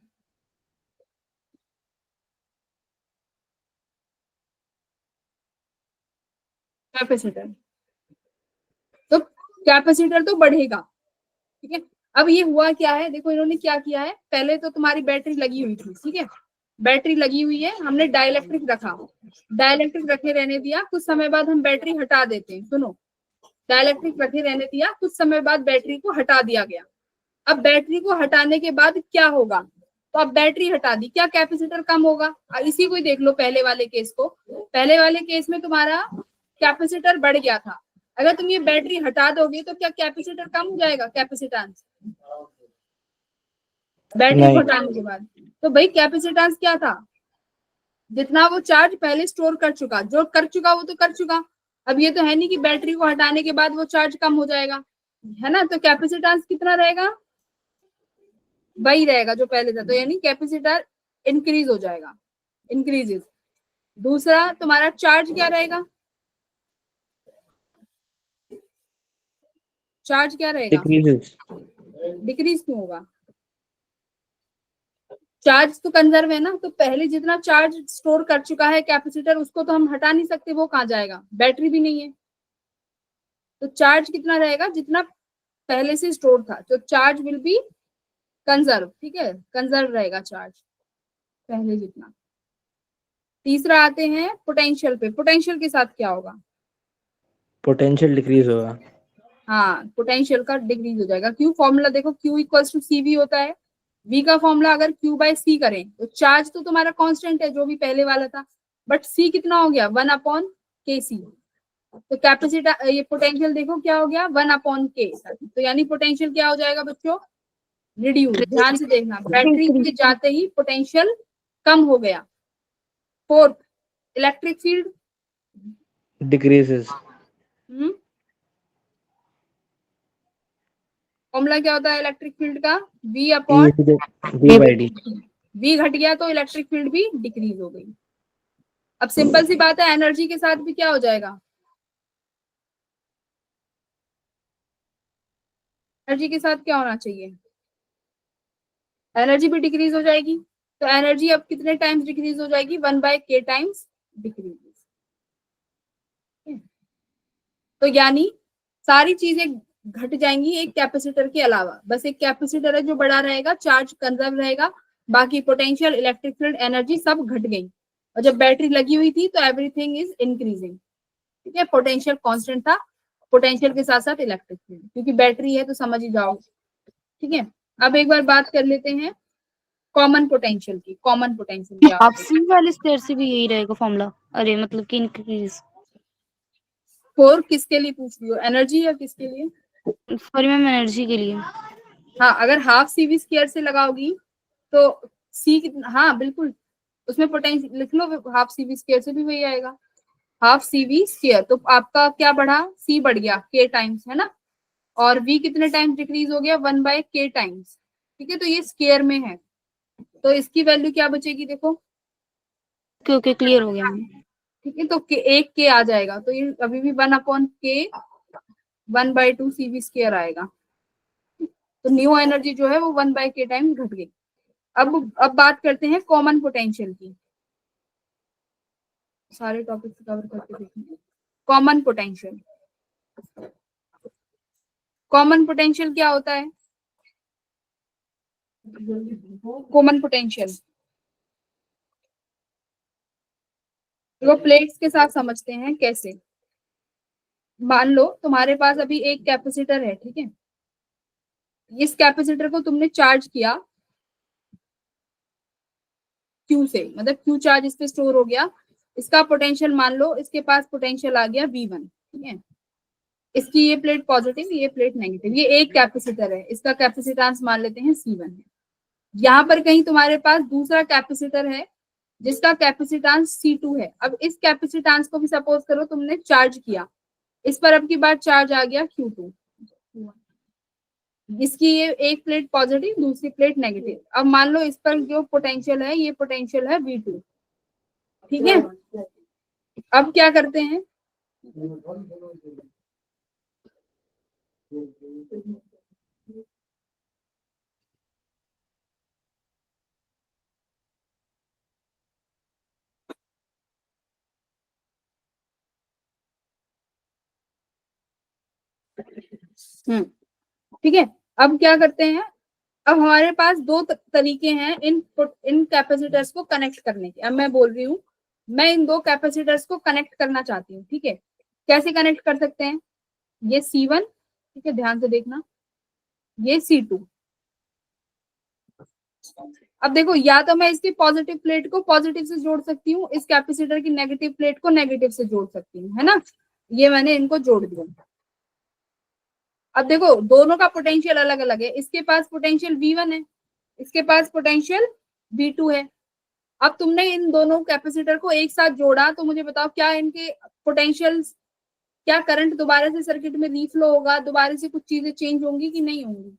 कैपेसिटर, कैपेसिटर तो बढ़ेगा, ठीक है। अब ये हुआ क्या है, देखो इन्होंने क्या किया है, पहले तो तुम्हारी बैटरी लगी हुई थी, ठीक है, बैटरी लगी हुई है, हमने डाइलेक्ट्रिक रखा, डाइलेक्ट्रिक रखे रहने दिया, कुछ समय बाद हम बैटरी हटा देते हैं, सुनो, डाइलेक्ट्रिक रखे रहने दिया, कुछ समय बाद बैटरी को हटा दिया गया। अब बैटरी को हटाने के बाद क्या होगा, तो अब बैटरी हटा दी, क्या कैपेसिटर कम होगा। इसी को ही देख लो, पहले वाले केस को, पहले वाले केस में तुम्हारा कैपेसिटर बढ़ गया था, अगर तुम ये बैटरी हटा दोगे तो क्या कैपेसिटर कम हो जाएगा, कैपेसिटेंस बैटरी को नहीं। हटाने के बाद। तो भाई कैपेसिटेंस क्या था, जितना वो चार्ज पहले स्टोर कर चुका, जो कर चुका वो तो कर चुका, अब ये तो है नहीं कि बैटरी को हटाने के बाद वो चार्ज कम हो जाएगा, है ना। तो कैपेसिटेंस कितना रहेगा, वही रहेगा जो पहले था, तो यानी कैपेसिटर इंक्रीज हो जाएगा, इंक्रीजेस। दूसरा तुम्हारा चार्ज क्या रहेगा, चार्ज क्या रहेगा, डिक्रीजेस। डिक्रीज क्यों होगा, चार्ज तो कंजर्व है ना, तो पहले जितना चार्ज स्टोर कर चुका है कैपेसिटर उसको तो हम हटा नहीं सकते, वो कहाँ जाएगा, बैटरी भी नहीं है, तो चार्ज कितना रहेगा, जितना पहले से स्टोर था, तो चार्ज विल बी कंजर्व, ठीक है, कंजर्व रहेगा चार्ज पहले जितना। तीसरा आते हैं पोटेंशियल पे, पोटेंशियल के साथ क्या होगा, पोटेंशियल डिक्रीज होगा। हाँ पोटेंशियल का डिक्रीज हो जाएगा, क्यू फॉर्मूला देखो, q equals to C V होता है, वी का फॉर्मूला अगर क्यू बाय सी करें तो चार्ज तो तुम्हारा कांस्टेंट है जो भी पहले वाला था, बट सी कितना हो गया, 1 अपॉन के सी, तो कैपेसिटर ये पोटेंशियल देखो क्या हो गया, 1 अपॉन के, तो यानी पोटेंशियल क्या हो जाएगा बच्चों, रिड्यूस, ध्यान से देखना, बैटरी के जाते ही पोटेंशियल कम हो गया। Fourth, electric field, decreases. Formula क्या होता है इलेक्ट्रिक फील्ड का, V E upon to the d by d. V घट गया तो इलेक्ट्रिक फील्ड भी डिक्रीज हो गई। अब सिंपल सी बात है, एनर्जी के साथ भी क्या हो जाएगा, एनर्जी के साथ क्या होना चाहिए, एनर्जी भी डिक्रीज हो जाएगी, तो एनर्जी अब कितने टाइम्स डिक्रीज हो जाएगी, 1/k टाइम्स डिक्रीज। तो यानी सारी चीजें घट जाएंगी एक कैपेसिटर के अलावा, बस एक कैपेसिटर है जो बड़ा रहेगा, चार्ज कंजर्व रहेगा, बाकी पोटेंशियल, इलेक्ट्रिक फील्ड, एनर्जी सब घट गई, और जब बैटरी लगी हुई थी तो एवरीथिंग इज इंक्रीजिंग, ठीक है, पोटेंशियल कांस्टेंट था, पोटेंशियल के साथ साथ इलेक्ट्रिक फील्ड, क्योंकि बैटरी है तो समझ ही जाओ, ठीक है। अब एक बार बात कर लेते हैं कॉमन पोटेंशियल की, कॉमन पोटेंशियल क्या आप होता है, सी वाले स्टेयर से भी यही रहेगा फॉर्मूला, अरे मतलब कि इंक्रीज। फोर किसके लिए पूछ रही हो, एनर्जी या किसके लिए, सॉरी मैम, एनर्जी के लिए। हाँ अगर हाफ सी वी स्क्वायर से लगाओगी तो सी कितना, हाँ बिल्कुल, उसमें पोटेंशियल लिख लो, हाफ सी वी स्क्वायर से भी वही आएगा, हाफ सी वी स्क्वायर, तो आपका क्या बढ़ा, सी बढ़ गया के टाइम्स, है ना, और वी कितने टाइम्स डिक्रीज हो गया, 1/k टाइम्स, ठीक है, तो ये स्क्वायर में है, तो इसकी वैल्यू क्या बचेगी देखो, ओके क्लियर हो गया मैम। ठीक है, तो एक के आ जाएगा, तो ये अभी भी 1/k 1/2 सी वी स्क्वायर आएगा, तो न्यू एनर्जी जो है वो 1/k टाइम्स घट गई। अब बात करते हैं कॉमन पोटेंशियल की, सारे टॉपिक कवर करके देखेंगे। कॉमन पोटेंशियल, कॉमन पोटेंशियल क्या होता है, कॉमन पोटेंशियल वो प्लेट्स के साथ समझते हैं कैसे। मान लो तुम्हारे पास अभी एक कैपेसिटर है, ठीक है, इस कैपेसिटर को तुमने चार्ज किया क्यू से, मतलब क्यू चार्ज इस पे स्टोर हो गया, इसका पोटेंशियल मान लो, इसके पास पोटेंशियल आ गया V1, ठीक है, इसकी ये प्लेट पॉजिटिव, ये प्लेट नेगेटिव, ये एक कैपेसिटर है, इसका कैपेसिटेंस मान लेते हैं C1 है। यहाँ पर कहीं तुम्हारे पास दूसरा कैपेसिटर है जिसका कैपेसिटेंस C2 है, अब इस कैपेसिटेंस को भी सपोज करो तुमने चार्ज किया, इस पर अब की बार चार्ज आ गया Q2, इसकी ये एक प्लेट पॉजिटिव, दूसरी प्लेट नेगेटिव, अब मान लो इस पर जो पोटेंशियल है, ये पोटेंशियल है V2, ठीक है। अब क्या करते हैं, ठीक है, अब क्या करते हैं, अब हमारे पास दो तरीके हैं इन कैपेसिटर्स को कनेक्ट करने के। अब मैं बोल रही हूँ, मैं इन दो कैपेसिटर्स को कनेक्ट करना चाहती हूँ। ठीक है, कैसे कनेक्ट कर सकते हैं, ये C1, ठीक है, ध्यान से देखना, ये C2। अब देखो, या तो मैं इसकी पॉजिटिव प्लेट को पॉजिटिव से जोड़ सकती हूँ, इस कैपेसिटर की नेगेटिव प्लेट को नेगेटिव से जोड़ सकती हूँ, है ना। ये मैंने इनको जोड़ दिया। अब देखो, दोनों का पोटेंशियल अलग अलग है, इसके पास पोटेंशियल V1 है, इसके पास पोटेंशियल V2 है। अब तुमने इन दोनों कैपेसिटर को एक साथ जोड़ा, तो मुझे बताओ क्या इनके पोटेंशियल, क्या करंट दोबारा से सर्किट में रीफ्लो होगा, दोबारा से कुछ चीजें चेंज होंगी कि नहीं होंगी,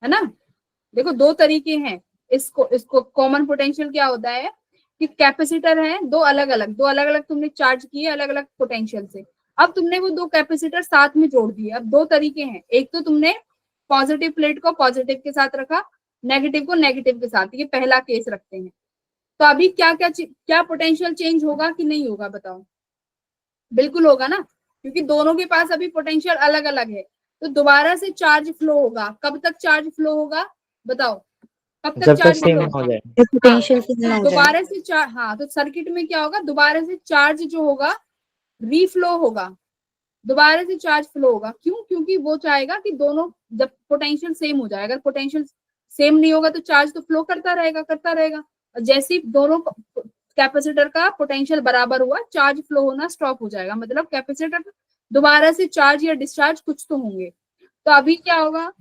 है ना। देखो, दो तरीके हैं, इसको इसको कॉमन पोटेंशियल क्या होता है कि कैपेसिटर है दो अलग अलग तुमने चार्ज किए अलग अलग पोटेंशियल से। अब तुमने वो दो कैपेसिटर साथ में जोड़ दिए। अब दो तरीके हैं, एक तो तुमने पॉजिटिव प्लेट को पॉजिटिव के साथ रखा, नेगेटिव को नेगेटिव के साथ, ये पहला केस रखते हैं। तो अभी क्या क्या क्या पोटेंशियल चेंज होगा कि नहीं होगा, बताओ। बिल्कुल होगा ना, क्योंकि दोनों के पास अभी पोटेंशियल अलग अलग है। तो दोबारा से चार्ज फ्लो होगा, कब तक चार्ज फ्लो होगा बताओ, कब तक जब तक चार्ज सेम फ्लो हो होगा, जाए। पोटेंशियल से ना हो जाए। दोबारा से चार्ज, हाँ, तो सर्किट में क्या होगा, दोबारा से चार्ज जो होगा रीफ्लो होगा, दोबारा से चार्ज फ्लो होगा। क्यों, क्योंकि वो चाहेगा कि दोनों जब पोटेंशियल सेम हो जाए, अगर पोटेंशियल सेम नहीं होगा तो चार्ज तो फ्लो करता रहेगा और जैसे ही दोनों कैपेसिटर का पोटेंशियल बराबर हुआ, चार्ज फ्लो होना स्टॉप हो जाएगा, मतलब कैपेसिटर दोबारा से चार्ज या डिस्चार्ज कुछ तो होंगे। तो अभी क्या होगा,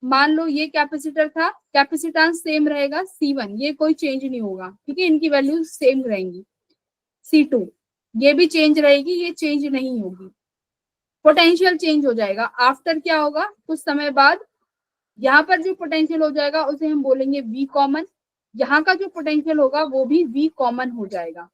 मान लो ये कैपेसिटर था, कैपेसिटेंस सेम रहेगा C1, ये कोई चेंज नहीं होगा, ठीक है, इनकी वैल्यू सेम रहेंगी। C2 ये भी चेंज रहेगी, ये चेंज नहीं होगी। पोटेंशियल चेंज हो जाएगा, आफ्टर क्या होगा, कुछ समय बाद यहाँ पर जो पोटेंशियल हो जाएगा उसे हम बोलेंगे V कॉमन, यहाँ का जो पोटेंशियल होगा वो भी V कॉमन हो जाएगा।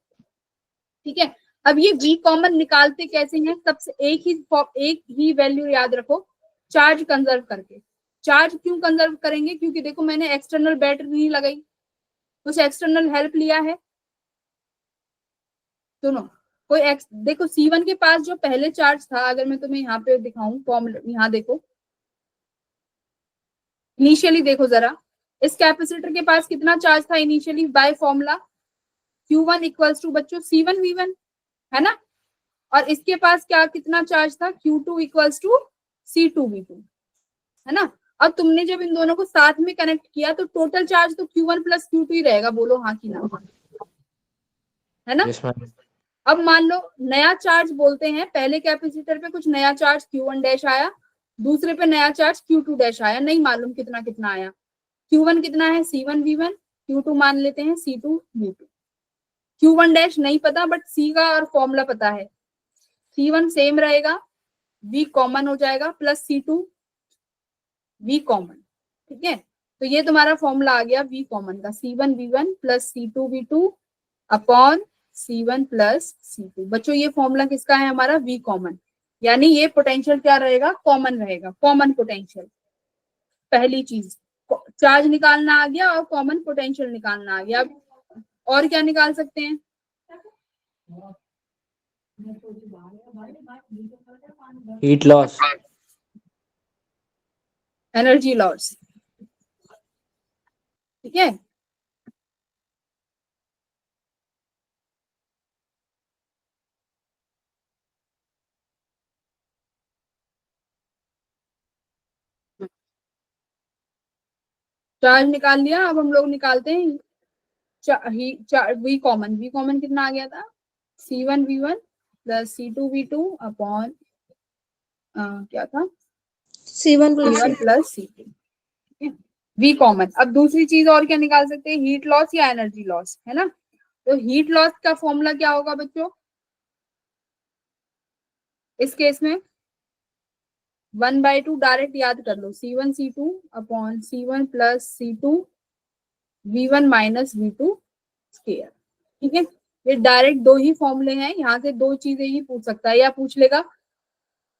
ठीक है, अब ये V कॉमन निकालते कैसे हैं, सबसे एक ही वैल्यू याद रखो, चार्ज कंजर्व करके। चार्ज क्यों कंजर्व करेंगे, क्योंकि देखो मैंने एक्सटर्नल बैटरी नहीं लगाई, कुछ एक्सटर्नल हेल्प लिया है। सुनो, देखो C1 के पास जो पहले चार्ज था, अगर मैं तुम्हें यहाँ पे दिखाऊं फॉर्मूला, यहाँ देखो, इनिशियली देखो जरा, इस कैपेसिटर के पास कितना चार्ज था initially by formula, Q1 equals to बच्चों C1 V1, है ना। और इसके पास क्या कितना चार्ज था, Q2 equals to C2 V2, है ना। अब तुमने जब इन दोनों को साथ में कनेक्ट किया तो टोटल चार्ज तो Q1 प्लस Q2 ही रहेगा, बोलो हाँ कि ना, है ना। Yes, ma'am. अब मान लो नया चार्ज बोलते हैं, पहले कैपेसिटर पे कुछ नया चार्ज Q1 डैश आया, दूसरे पे नया चार्ज Q2 डैश आया, नहीं मालूम कितना कितना आया। Q1 कितना है C1 V1, Q2 मान लेते हैं C2 V2। Q1 डैश नहीं पता, बट C का और फॉर्मूला पता है, C1 सेम रहेगा, V कॉमन हो जाएगा, प्लस C2 V कॉमन, ठीक है। तो ये तुम्हारा फॉर्मूला आ गया V कॉमन का, C1 V1 plus C2 V2 upon C1 plus C2। बच्चों ये फॉर्मूला किसका है, हमारा V कॉमन, यानी ये पोटेंशियल क्या रहेगा, कॉमन रहेगा, कॉमन पोटेंशियल। पहली चीज चार्ज निकालना आ गया और कॉमन पोटेंशियल निकालना आ गया। अब और क्या निकाल सकते हैं, Heat loss. एनर्जी लॉस, ठीक है। चार्ज निकाल लिया, अब हम लोग निकालते हैं वी कॉमन कितना आ गया था, C1 V1 plus C2 V2 upon क्या था, C1 C1 plus C2, V common. अब दूसरी चीज और क्या निकाल सकते हैं, हीट लॉस या एनर्जी लॉस, है ना। तो हीट लॉस का फॉर्मूला क्या होगा बच्चों, इस केस में 1/2 डायरेक्ट याद कर लो, C1 C2 upon C1 plus C2 V1 minus V2 square, ठीक है। ये डायरेक्ट दो ही फॉर्मूले हैं, यहाँ से दो चीजें ही पूछ सकता है, या पूछ लेगा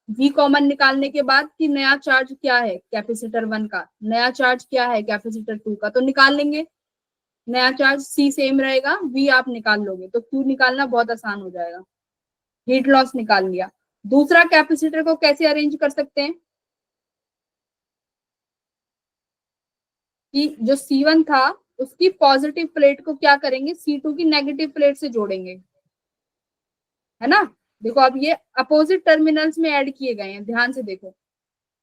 V कॉमन निकालने के बाद कि नया चार्ज क्या है कैपेसिटर 1 का, नया चार्ज क्या है कैपेसिटर 2 का, तो निकाल लेंगे। नया चार्ज C सेम रहेगा, V आप निकाल लोगे तो Q निकालना बहुत आसान हो जाएगा। हीट लॉस निकाल लिया। दूसरा कैपेसिटर को कैसे अरेंज कर सकते हैं कि जो C1 था उसकी पॉजिटिव प्लेट को क्या करेंगे, C2 की नेगेटिव प्लेट से जोड़ेंगे, है ना। देखो अब ये अपोजिट टर्मिनल्स में ऐड किए गए हैं, ध्यान से देखो,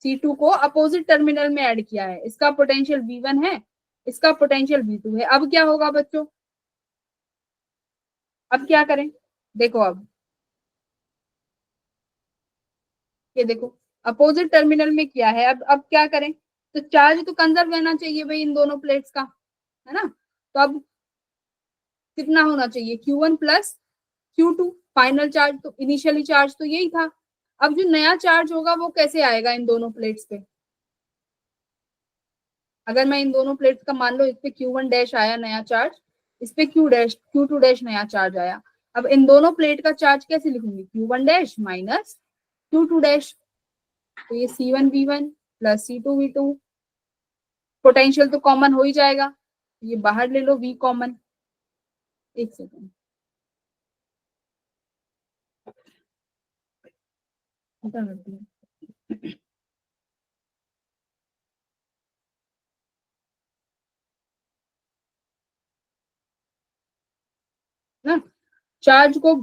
C2 को अपोजिट टर्मिनल में ऐड किया है, इसका पोटेंशियल V1 है, इसका पोटेंशियल V2 है। अब क्या होगा बच्चों, अब क्या करें, देखो ये देखो अपोजिट टर्मिनल में किया है, अब क्या करें, तो चार्ज तो कंजर्व रहना चाहिए भाई इन दोनों प्लेट्स का, है ना। तो अब कितना होना चाहिए, Q1 plus Q2, final charge, तो इनिशियली चार्ज तो यही था। अब जो नया चार्ज होगा वो कैसे आएगा इन दोनों प्लेट्स पे, अगर मैं इन दोनों प्लेट्स का मान लो इस पे Q1 डैश आया नया चार्ज, इस पे Q2 डैश नया चार्ज आया, अब इन दोनों प्लेट का चार्ज कैसे लिखूंगी, Q1 dash minus Q2 dash, तो ये C1V1 प्लस C2V2, पोटेंशियल तो कॉमन हो ही जाएगा, ये बाहर ले लो V कॉमन। एक सेकेंड, ना चार्ज को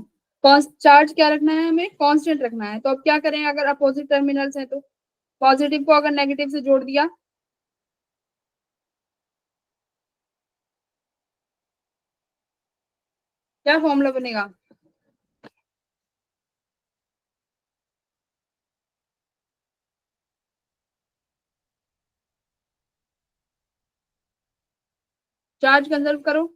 चार्ज क्या रखना है, हमें कांस्टेंट रखना है। तो अब क्या करें, अगर अपोजिट टर्मिनल्स है तो पॉजिटिव को अगर नेगेटिव से जोड़ दिया, क्या फॉर्मूला बनेगा, चार्ज कंजर्व करो,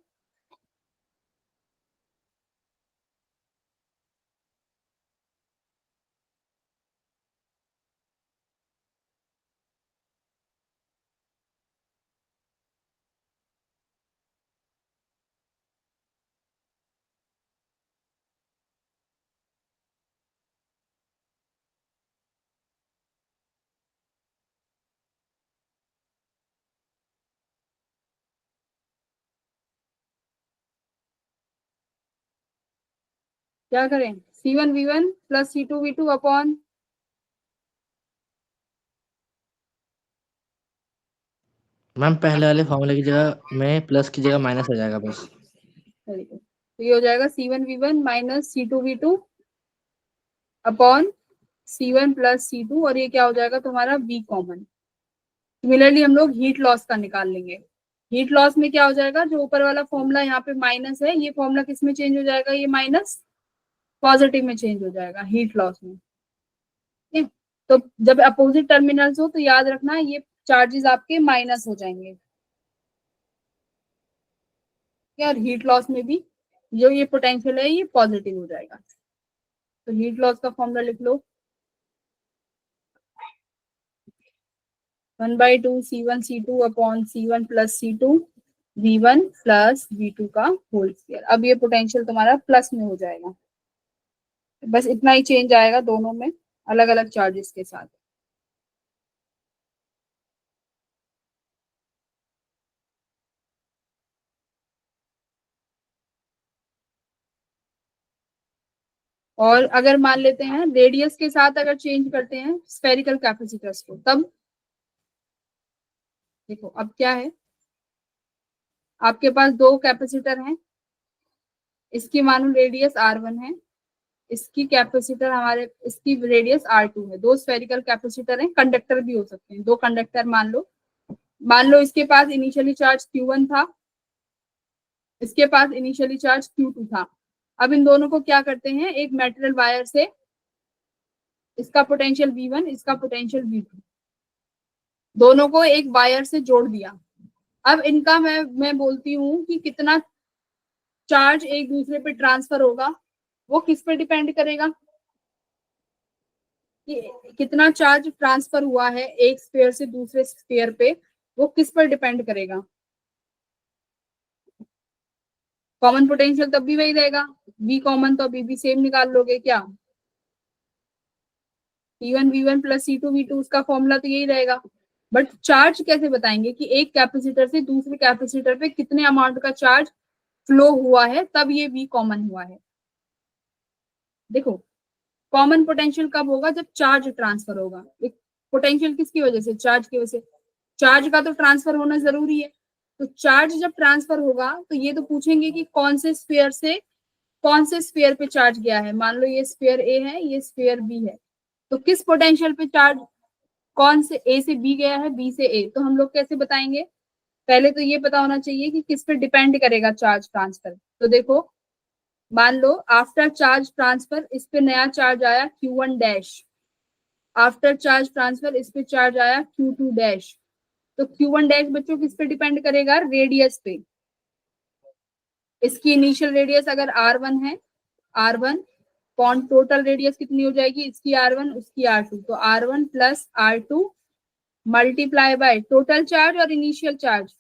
क्या करें, C1V1 plus C2V2 upon, ma'am पहले वाले फॉर्मूले की जगह में प्लस की जगह माइनस हो जाएगा बस। तो ये हो जाएगा C1V1 minus C2V2 upon C1 plus C2, और ये क्या हो जाएगा तुम्हारा V कॉमन। सिमिलरली हम लोग हीट लॉस का निकाल लेंगे, हीट लॉस में क्या हो जाएगा, जो ऊपर वाला फॉर्मूला यहाँ पे माइनस है, ये फॉर्मूला किस में चेंज हो जाएगा, ये माइनस पॉजिटिव में चेंज हो जाएगा हीट लॉस में, ठीक है। तो जब अपोजिट टर्मिनल्स हो तो याद रखना ये चार्जेस आपके माइनस हो जाएंगे, और हीट लॉस में भी जो ये पोटेंशियल है ये पॉजिटिव हो जाएगा। तो हीट लॉस का फॉर्मूला लिख लो, 1/2 C1 C2 upon C1 plus C2 V1 plus V2 का होल स्क्वायर। अब ये पोटेंशियल तुम्हारा प्लस में हो जाएगा, बस इतना ही चेंज आएगा दोनों में अलग अलग चार्जेस के साथ। और अगर मान लेते हैं रेडियस के साथ अगर चेंज करते हैं स्फेरिकल कैपेसिटर्स को, तब देखो अब क्या है, आपके पास दो कैपेसिटर हैं, इसकी मानो रेडियस R1 है, इसकी कैपेसिटर हमारे इसकी रेडियस R2 है, दो स्फेरिकल कैपेसिटर हैं, कंडक्टर भी हो सकते हैं, दो कंडक्टर मान लो इसके पास इनिशियली चार्ज Q1 था, इसके पास इनिशियली चार्ज Q2 था। अब इन दोनों को क्या करते हैं, एक मेटल वायर से इसका पोटेंशियल V1 इसका पोटेंशियल V2 दोनों को एक वायर से जोड़ दिया। अब इनका मैं बोलती हूँ कि कितना चार्ज एक दूसरे पे ट्रांसफर होगा, वो किस पे डिपेंड करेगा, कि कितना चार्ज ट्रांसफर हुआ है एक स्फीयर से दूसरे स्फीयर पे, वो किस पर डिपेंड करेगा, कॉमन पोटेंशियल तब भी वही रहेगा, V कॉमन, तो अभी भी सेम निकाल लोगे क्या, C1V1 प्लस C2V2 उसका फॉर्मूला तो यही रहेगा। बट चार्ज कैसे बताएंगे कि एक कैपेसिटर से दूसरे कैपेसिटर पे कितने अमाउंट का चार्ज फ्लो हुआ है, तब ये V कॉमन हुआ है। देखो कॉमन पोटेंशियल कब होगा? जब चार्ज ट्रांसफर होगा। एक पोटेंशियल किसकी वजह से? चार्ज की वजह से। चार्ज का तो ट्रांसफर होना जरूरी है। तो चार्ज जब ट्रांसफर होगा तो ये तो पूछेंगे कि कौन से स्फीयर पे चार्ज गया है। मान लो ये स्फीयर ए है, ये स्फीयर बी है, तो किस पोटेंशियल पे चार्ज कौन से ए से बी गया है, बी से ए, तो हम लोग कैसे बताएंगे? पहले तो ये पता होना चाहिए कि किस पे डिपेंड करेगा चार्ज ट्रांसफर। तो देखो, मान लो आफ्टर चार्ज ट्रांसफर इस पे नया चार्ज आया Q1 dash, after charge transfer इस पे चार्ज आया Q2 डैश। तो Q1 डैश बच्चों किस पे डिपेंड करेगा? रेडियस पे। इसकी इनिशियल रेडियस अगर R1 है, R1 पॉन टोटल रेडियस कितनी हो जाएगी? इसकी R1 उसकी R2, तो R1 plus R2 multiply by total charge और initial charge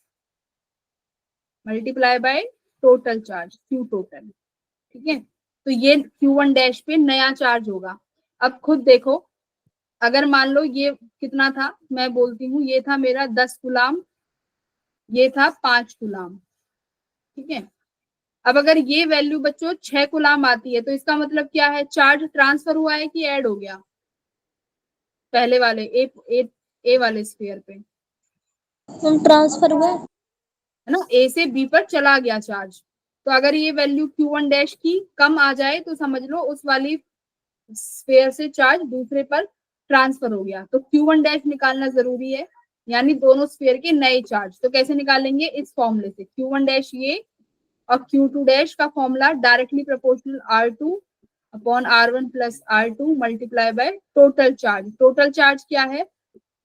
multiply by total charge Q total. ठीक है, तो ये Q1 डैश पे नया चार्ज होगा। अब खुद देखो, अगर मान लो ये कितना था, मैं बोलती हूँ, ये था मेरा 10 गुलाम, ये था 5 गुलाम। ठीक है, अब अगर ये वैल्यू बच्चों 6 गुलाम आती है तो इसका मतलब क्या है? चार्ज ट्रांसफर हुआ है कि ऐड हो गया? पहले वाले ए वाले स्फीयर पे ट्रांसफर हुआ है ना, ए से बी पर चला गया चार्ज। तो अगर ये वैल्यू Q1 डैश की कम आ जाए तो समझ लो उस वाली स्फीयर से चार्ज दूसरे पर ट्रांसफर हो गया। तो Q1 डैश निकालना जरूरी है, यानी दोनों स्फीयर के नए चार्ज। तो कैसे निकालेंगे? इस फॉर्मूले से। Q1 डैश ये और Q2 डैश का formula directly proportional R2 upon R1 plus R2 multiply by total charge. Total charge क्या है?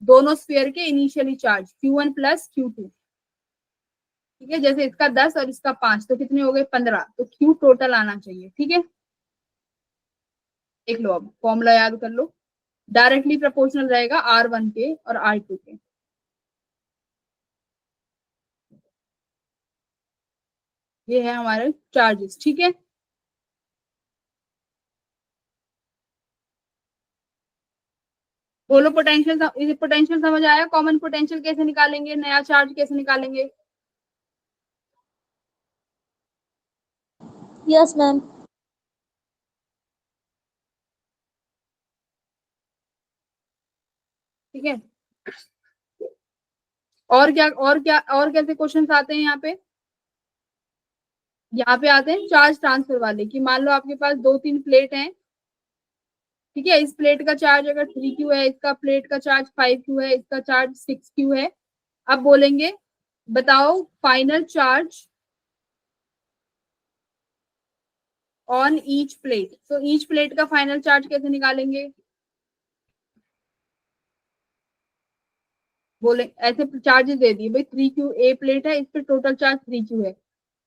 दोनों स्फीयर के initially charge Q1 plus Q2। ठीक है, जैसे इसका 10 और इसका 5, तो कितने हो गए? 15। तो Q टोटल आना चाहिए। ठीक है, देख लो, अब फॉर्मूला याद कर लो, डायरेक्टली प्रोपोर्शनल रहेगा R1 के और R2 के। ये है हमारे चार्जेस। ठीक है, बोलो पोटेंशियल समझ आया? कॉमन पोटेंशियल कैसे निकालेंगे, नया चार्ज कैसे निकालेंगे? यस मैम ठीक है, और कैसे क्वेश्चंस आते हैं यहाँ पे? यहाँ पे आते हैं चार्ज ट्रांसफर वाले, कि मान लो आपके पास 2-3 प्लेट हैं। ठीक है, इस प्लेट का चार्ज अगर 3Q है, इसका प्लेट का चार्ज 5Q है, इसका चार्ज 6Q है। अब बोलेंगे बताओ final charge on each plate. तो ईच प्लेट का फाइनल चार्ज कैसे निकालेंगे? बोले ऐसे चार्जेस दे दिए भाई, 3Q ए प्लेट है, इस पे टोटल चार्ज 3Q है,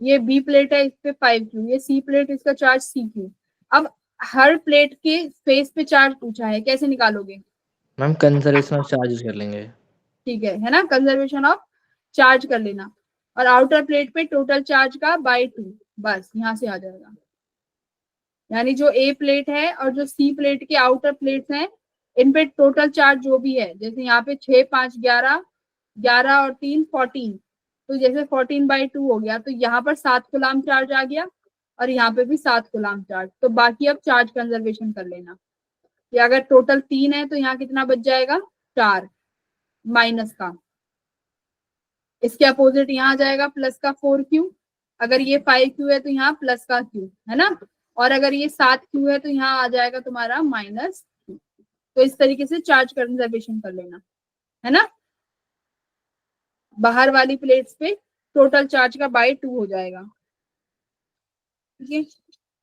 ये बी प्लेट है, इस पे 5Q, ये सी प्लेट, इसका चार्ज CQ। अब हर प्लेट के स्पेस पे चार्ज पूछा है, कैसे निकालोगे? Ma'am conservation of charge use कर लेंगे। ठीक है ना, कंजर्वेशन ऑफ चार्ज कर लेना, और आउटर प्लेट पे टोटल चार्ज का बाय 2, बस यहां से आ जाएगा। यानी जो ए प्लेट है और जो सी प्लेट के आउटर प्लेट्स हैं, इन पे टोटल चार्ज जो भी है, जैसे यहाँ पे 6, 5, 11, 11 और 3 14, तो जैसे 14/2 हो गया, तो यहाँ पर 7 कूलाम चार्ज आ गया और यहाँ पे भी 7 कूलाम चार्ज। तो बाकी अब चार्ज कंजर्वेशन कर लेना, कि अगर टोटल 3 है तो यहाँ कितना बच जाएगा? 4 माइनस का, इसके अपोजिट यहाँ आ जाएगा प्लस का 4Q। अगर ये 5Q है तो यहाँ प्लस का Q है ना, और अगर ये 7Q है तो यहाँ आ जाएगा तुम्हारा माइनस Q। तो इस तरीके से चार्ज कंजर्वेशन कर लेना, है ना। बाहर वाली प्लेट्स पे टोटल चार्ज का बाय 2 हो जाएगा। ठीक है,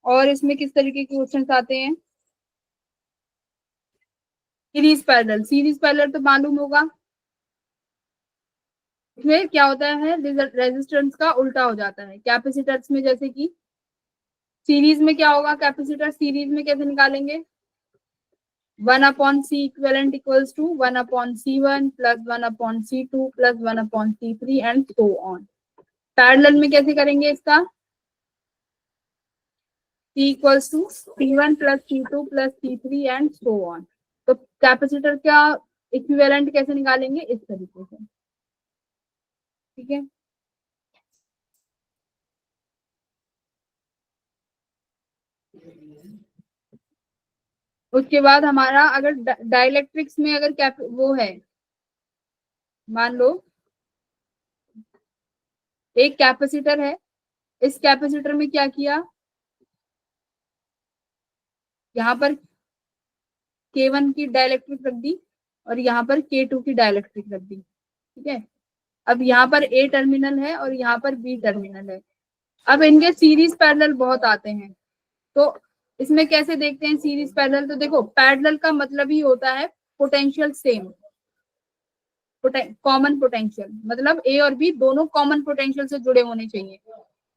और इसमें किस तरीके के क्वेश्चन आते हैं? सीरीज पैरेलल तो मालूम होगा, इसमें क्या होता है, रेजिस्टेंस का उल्टा हो जाता है। कैपेसिटर्स में जैसे कि सीरीज में क्या होगा, कैपेसिटर सीरीज में कैसे निकालेंगे? 1/C equivalent equals to 1/C1 plus 1/C2 plus 1/C3 and so on. Parallel में कैसे करेंगे इसका? C equals to C1 plus C2 plus C3 and so on. तो कैपेसिटर का इक्विवेलेंट कैसे निकालेंगे? इस तरीके से। ठीक है, उसके बाद हमारा अगर डाइलेक्ट्रिक्स में अगर वो है, मान लो एक कैपेसिटर है, इस कैपेसिटर में क्या किया, यहाँ पर K1 की डाइलेक्ट्रिक रख दी और यहाँ पर K2 की डाइलेक्ट्रिक रख दी, ठीक है। अब यहाँ पर A टर्मिनल है और यहाँ पर B टर्मिनल है। अब इनके सीरीज पैरेलल बहुत आते हैं, तो इसमें कैसे देखते हैं सीरीज पैरेलल? तो देखो, पैरेलल का मतलब ही होता है पोटेंशियल सेम, कॉमन पोटेंशियल, मतलब ए और बी दोनों कॉमन पोटेंशियल से जुड़े होने चाहिए।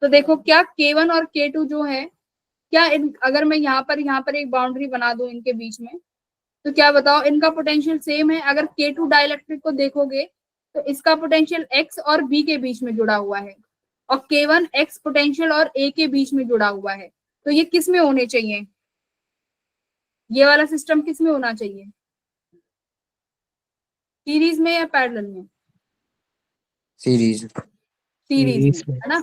तो देखो क्या K1 और K2 जो है, क्या अगर मैं यहाँ पर एक बाउंड्री बना दूं इनके बीच में, तो क्या बताओ इनका पोटेंशियल सेम है? अगर K2 डाइलेक्ट्रिक को देखोगे तो इसका पोटेंशियल X और B के बीच में जुड़ा हुआ है, और K1 X पोटेंशियल और A के बीच में जुड़ा हुआ है। तो ये किस में होने चाहिए? ये वाला सिस्टम किस में होना चाहिए? सीरीज में या पैरेलल में? सीरीज सीरीज में, है ना।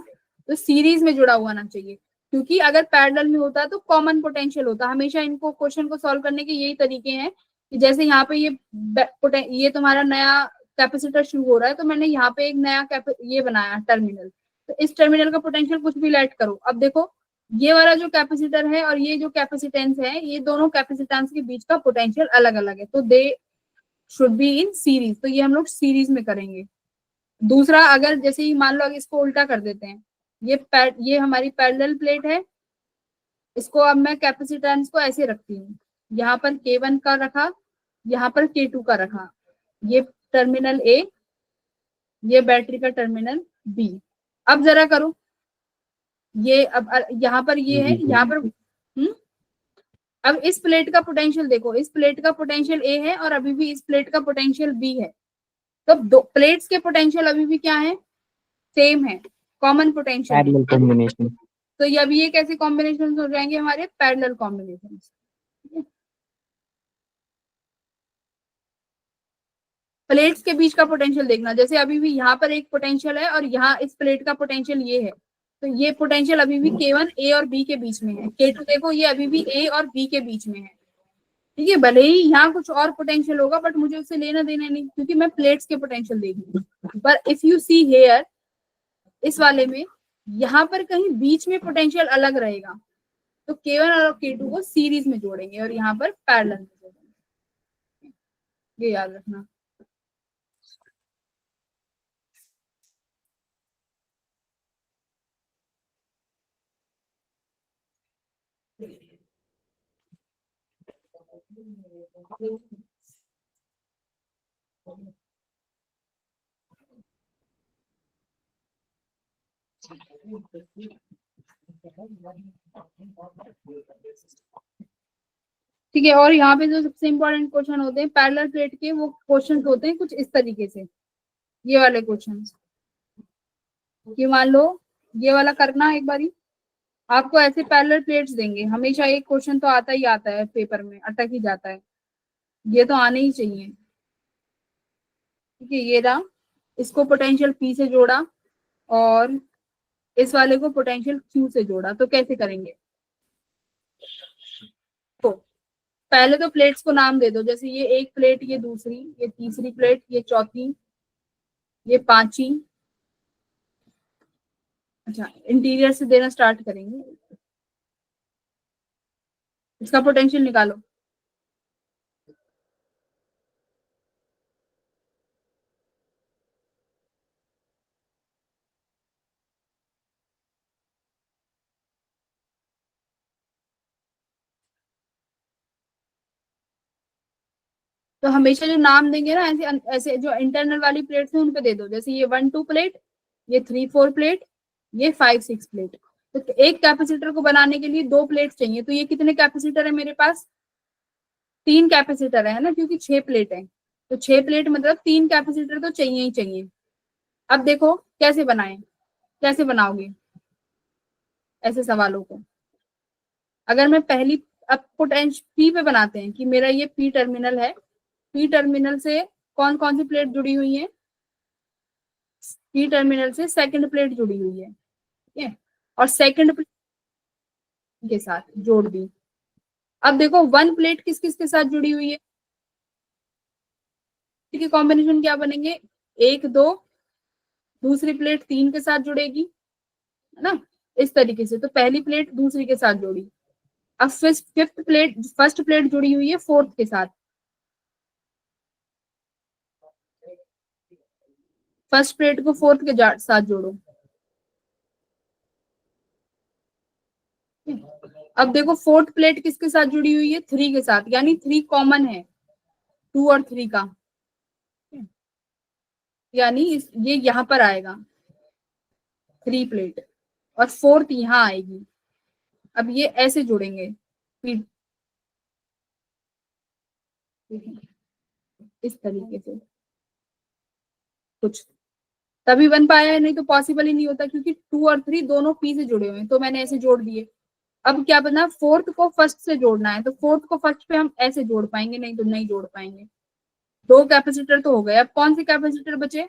तो सीरीज में जुड़ा हुआ ना चाहिए, क्योंकि अगर पैरेलल में होता तो कॉमन पोटेंशियल होता। हमेशा इनको क्वेश्चन को सॉल्व करने के यही तरीके हैं कि जैसे यहाँ पे ये तुम्हारा नया कैपेसिटर शुरू हो रहा है, तो मैंने यहाँ पे एक नया ये बनाया टर्मिनल, तो इस टर्मिनल का पोटेंशियल कुछ भी लेट करो। अब देखो ये वाला जो कैपेसिटर है और ये जो कैपेसिटेंस है, ये दोनों कैपेसिटेंस के बीच का पोटेंशियल अलग अलग है, तो they should be in series. तो ये हम लोग सीरीज में करेंगे। दूसरा, अगर जैसे ही मान लो अगर इसको उल्टा कर देते हैं, ये हमारी पैरेलल प्लेट है, इसको अब मैं कैपेसिटेंस को ऐसे रखती हूँ, यहाँ पर K1 का रखा, यहाँ पर K2 का रखा, ये टर्मिनल A, ये बैटरी का टर्मिनल B। अब जरा करो, ये अब यहाँ पर ये है, यहाँ पर अब इस प्लेट का पोटेंशियल देखो, इस प्लेट का पोटेंशियल A है और अभी भी इस प्लेट का पोटेंशियल B है। तो दो प्लेट्स के पोटेंशियल अभी भी क्या है? सेम है, कॉमन पोटेंशियल। Parallel combination. तो ये अभी ये कैसे कॉम्बिनेशन हो जाएंगे? हमारे पैरेलल कॉम्बिनेशन। प्लेट्स के बीच का पोटेंशियल देखना, जैसे अभी भी यहाँ पर एक पोटेंशियल है और यहाँ इस प्लेट का पोटेंशियल ये है, तो ये पोटेंशियल अभी भी K1 A और B के बीच में है। K2 देखो ये अभी भी A और B के बीच में है, ठीक है। भले ही यहाँ कुछ और पोटेंशियल होगा, बट मुझे उससे लेना देना नहीं, क्योंकि मैं प्लेट्स के पोटेंशियल देख रही हूँ। पर इफ यू सी हेयर, इस वाले में यहाँ पर कहीं बीच में पोटेंशियल अलग रहेगा, तो K1 और K2 को सीरीज में जोड़ेंगे और यहाँ पर पैरेलल में जोड़ेंगे, ये याद रखना। ठीक है, और यहाँ पे जो सबसे इंपॉर्टेंट क्वेश्चन होते हैं पैरेलल प्लेट के, वो क्वेश्चन होते हैं कुछ इस तरीके से, ये वाले क्वेश्चन। कि मान लो ये वाला करना एक बारी, आपको ऐसे पैरेलल प्लेट्स देंगे, हमेशा एक क्वेश्चन तो आता ही आता है पेपर में, अटक ही जाता है, ये तो आने ही चाहिए। ठीक है, ये रहा, इसको पोटेंशियल P से जोड़ा और इस वाले को पोटेंशियल Q से जोड़ा, तो कैसे करेंगे? तो पहले तो प्लेट्स को नाम दे दो, जैसे ये एक प्लेट, ये दूसरी, ये तीसरी प्लेट, ये चौथी, ये पांचवी। अच्छा, इंटीरियर से देना स्टार्ट करेंगे, इसका पोटेंशियल निकालो। तो हमेशा जो नाम देंगे ना, ऐसे ऐसे जो इंटरनल वाली प्लेट्स है उन पे दे दो, जैसे ये 1-2 प्लेट, ये 3-4 प्लेट, ये 5-6 प्लेट। तो एक कैपेसिटर को बनाने के लिए 2 प्लेट चाहिए, तो ये कितने कैपेसिटर है मेरे पास? 3 कैपेसिटर है ना, क्योंकि 6 प्लेट है, तो 6 प्लेट मतलब 3 कैपेसिटर तो चाहिए ही चाहिए। अब देखो कैसे बनाए, कैसे बनाओगे ऐसे सवालों को? अगर मैं पहली, अब पोटेंशियल P पे बनाते हैं कि मेरा ये P टर्मिनल है, P टर्मिनल से कौन कौन सी प्लेट जुड़ी हुई है? P टर्मिनल से सेकंड प्लेट जुड़ी हुई है, ठीक है, और सेकंड प्लेट के साथ जोड़ दी। अब देखो वन प्लेट किस किस के साथ जुड़ी हुई है, ठीक है, कॉम्बिनेशन क्या बनेंगे, 1 2, दूसरी प्लेट 3 के साथ जुड़ेगी, है ना, इस तरीके से। तो पहली प्लेट दूसरी के साथ जुड़ी। अब फिफ्थ प्लेट, फर्स्ट प्लेट जुड़ी हुई है फोर्थ के साथ, फर्स्ट प्लेट को फोर्थ के साथ जोड़ो। अब देखो फोर्थ प्लेट किसके साथ जुड़ी हुई है, 3 के साथ, यानी 3 कॉमन है 2 और 3 का, यानी ये यहाँ पर आएगा 3 प्लेट, और फोर्थ यहाँ आएगी। अब ये ऐसे जुड़ेंगे फिर, इस तरीके से कुछ, तभी बन पाया है, नहीं तो पॉसिबल ही नहीं होता, क्योंकि 2 और 3 दोनों पी से जुड़े हुए हैं, तो मैंने ऐसे जोड़ दिए। अब क्या बना, फोर्थ को फर्स्ट से जोड़ना है, तो फोर्थ को फर्स्ट पे हम ऐसे जोड़ पाएंगे, नहीं तो नहीं जोड़ पाएंगे। 2 कैपेसिटर तो हो गए, अब कौन से कैपेसिटर बचे,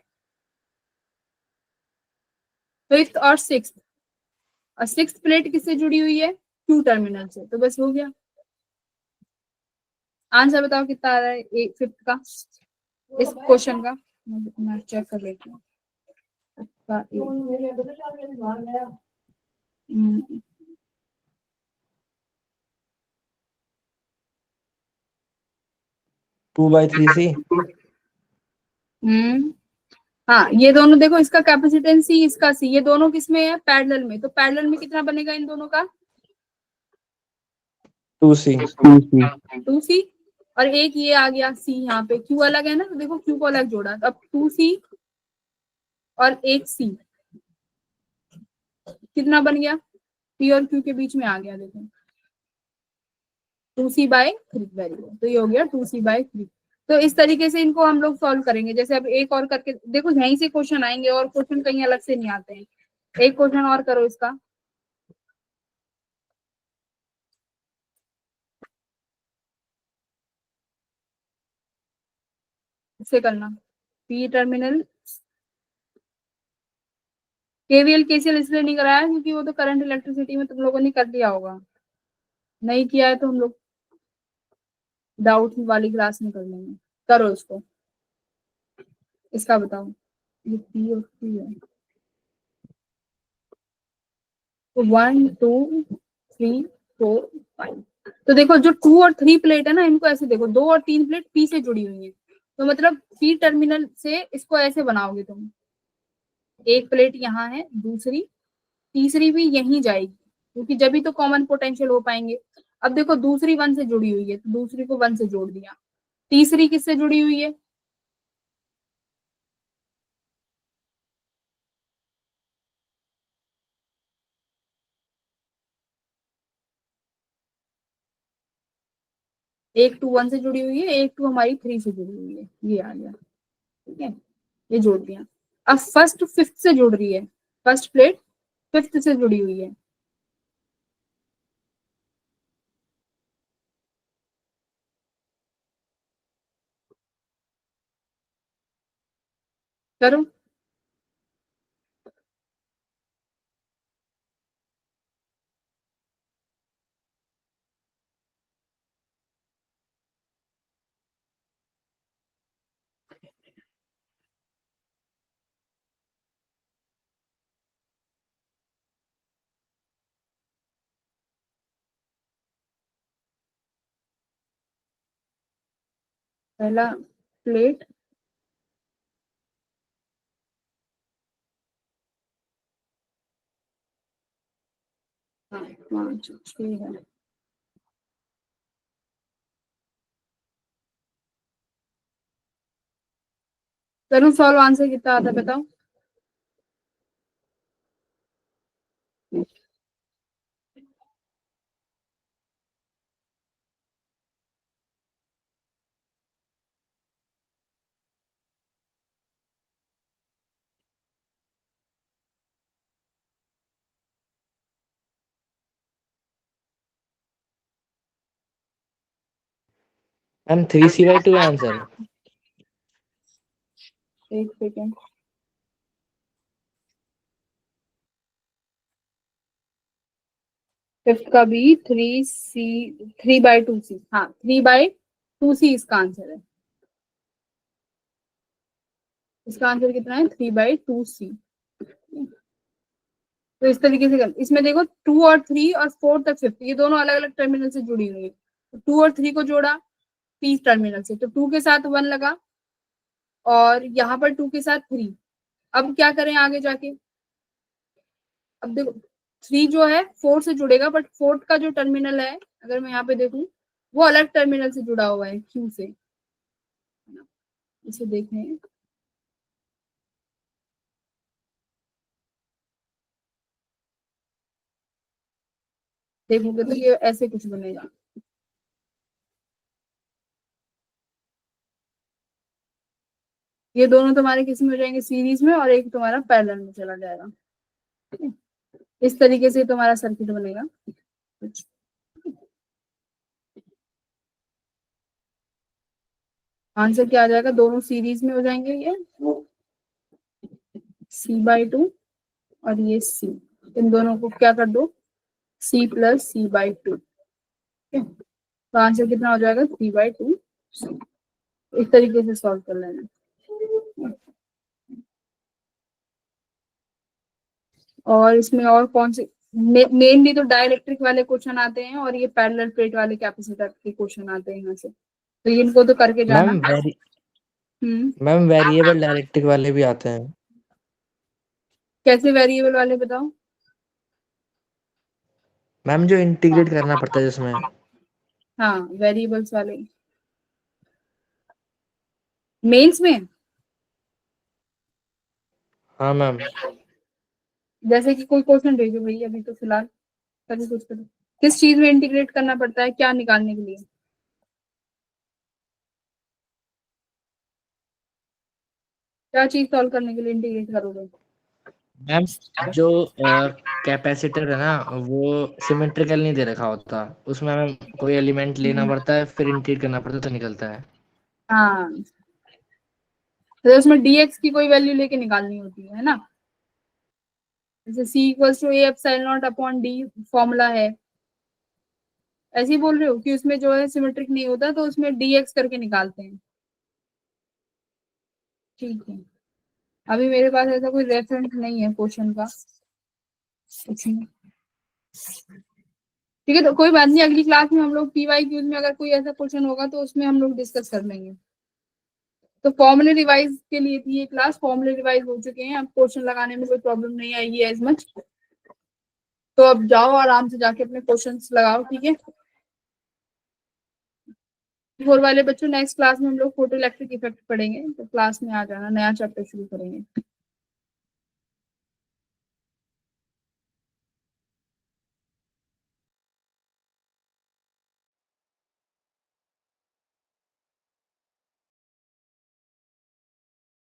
फिफ्थ और सिक्स्थ। और सिक्स्थ प्लेट किससे जुड़ी हुई है, Q टर्मिनल से, तो बस हो गया। आंसर बताओ कितना आ रहा है एक फिफ्थ का, इस क्वेश्चन का, मैं चेक कर लेती हूँ। हम्म, 2/3C। हाँ, ये दोनों देखो, इसका कैपेसिटेंस C, इसका C, ये दोनों किसमें है, पैरेलल में, तो पैरेलल में कितना बनेगा इन दोनों का, 2C। 2C। और एक ये आ गया C, यहाँ पे Q अलग है ना, तो देखो Q को अलग जोड़ा, तो अब 2C और एक C कितना बन गया, P और Q के बीच में आ गया, देखो 2C/3, वेरी गुड। तो ये हो गया 2C/3। तो इस तरीके से इनको हम लोग सॉल्व करेंगे। जैसे अब एक और करके देखो, यहीं से क्वेश्चन आएंगे, और क्वेश्चन कहीं अलग से नहीं आते हैं। एक क्वेश्चन और करो इसका, इससे करना, पी टर्मिनल, केवीएल केसीएल इसलिए नहीं कराया क्योंकि वो तो करंट इलेक्ट्रिसिटी में तुम लोगों ने कर दिया होगा, नहीं किया है तो हम लोग डाउट वाली क्लास में कर लेंगे। करो इसको, इसका बताओ, ये पी और क्यू है, तो 1 2 3 4 5। तो देखो जो 2 और 3 प्लेट है ना, इनको ऐसे देखो, 2 और 3 प्लेट पी से जुड़ी हुई है, तो मतलब पी टर्मिनल से इसको ऐसे बनाओगे तुम, एक प्लेट यहाँ है, दूसरी, तीसरी भी यहीं जाएगी, क्योंकि जब भी तो कॉमन पोटेंशियल हो पाएंगे। अब देखो दूसरी 1 से जुड़ी हुई है, तो दूसरी को 1 से जोड़ दिया, तीसरी किससे जुड़ी हुई है, एक 2 1 से जुड़ी हुई है, एक 2 हमारी 3 से जुड़ी हुई है, ये आ गया, ठीक है, ये जोड़ दिया। अब फर्स्ट फिफ्थ से जुड़ रही है, फर्स्ट प्लेट फिफ्थ से जुड़ी हुई है, करो। पहला प्लेट, हाँ 5 6 है, करूँ सॉल्व, आंसर कितना आता है बताओ, मैम 3C/2 आंसर। एक सेकेंड, फिफ्थ का भी 3C 3/2C, हाँ 3/2C इसका आंसर है। इसका आंसर कितना है 3/2C। तो इस तरीके से कर, इसमें देखो 2 और 3 और 4 तक 50 ये दोनों अलग अलग टर्मिनल से जुड़ी हुई है। तो 2 और 3 को जोड़ा 30 टर्मिनल से, तो 2 के साथ 1 लगा और यहाँ पर 2 के साथ 3। अब क्या करें आगे जाके, अब देखो 3 जो है 4 से जुड़ेगा, बट 4 का जो टर्मिनल है अगर मैं यहाँ पे देखूं वो अलग टर्मिनल से जुड़ा हुआ है Q से। इसे देखें, देखोगे तो ये ऐसे कुछ बनेगा। ये दोनों तुम्हारे किस में हो जाएंगे, सीरीज में, और एक तुम्हारा पैरेलल में चला जाएगा। ठीक है? इस तरीके से तुम्हारा सर्किट बनेगा। आंसर क्या आ जाएगा, दोनों सीरीज में हो जाएंगे, ये C/2 और ये C, इन दोनों को क्या कर दो C + C/2। तो आंसर कितना हो जाएगा 3/2। इस तरीके से सॉल्व कर लेना। और इसमें और कौन से, मेनली तो डाइलेक्ट्रिक वाले क्वेश्चन आते हैं और ये पैरेलल प्लेट वाले कैपेसिटर के क्वेश्चन आते हैं यहाँ से, तो इनको तो करके जाना। मैम वेरिएबल डायरेक्ट्रिक वाले भी आते हैं। कैसे वेरिएबल वाले बताओ। मैम जो इंटीग्रेट करना पड़ता है जिसमें। हाँ वेरिएबल्स वाले मेंस में, हाँ मैम। जैसे कि कोई क्वेश्चन भेजो भाई अभी तो फिलहाल, कभी कुछ करो। किस चीज में इंटीग्रेट करना पड़ता है, क्या निकालने के लिए, क्या चीज सॉल्व करने के लिए इंटीग्रेट करोगे। मैम जो कैपेसिटर है ना वो सिमेट्रिकल नहीं दे रखा होता, उसमें मैम कोई एलिमेंट लेना पड़ता है फिर इंटीग्रेट करना पड़ता है तो निकलता है। हाँ तो उसमें dx की कोई वैल्यू लेके निकालनी होती है ना, जैसे C = A/0/d फॉर्मूला है, ऐसे ही बोल रहे हो कि उसमें जो है सिमेट्रिक नहीं होता तो उसमें dx करके निकालते हैं। ठीक है, अभी मेरे पास ऐसा कोई रेफरेंस नहीं है क्वेश्चन का कुछ नहीं। ठीक है, तो कोई बात नहीं, अगली क्लास में हम लोग PYQ में अगर कोई ऐसा क्वेश्चन होगा तो उसमें हम लोग डिस्कस कर लेंगे। तो फॉर्मूले रिवाइज के लिए थी ये क्लास, फॉर्मूले रिवाइज हो चुके हैं, अब क्वेश्चन लगाने में कोई प्रॉब्लम नहीं आएगी एज मच। तो अब जाओ आराम से जाके अपने क्वेश्चंस लगाओ। ठीक है, 4 वाले बच्चों नेक्स्ट क्लास में हम लोग फोटो इलेक्ट्रिक इफेक्ट पढ़ेंगे, तो क्लास में आ जाना, नया चैप्टर शुरू करेंगे।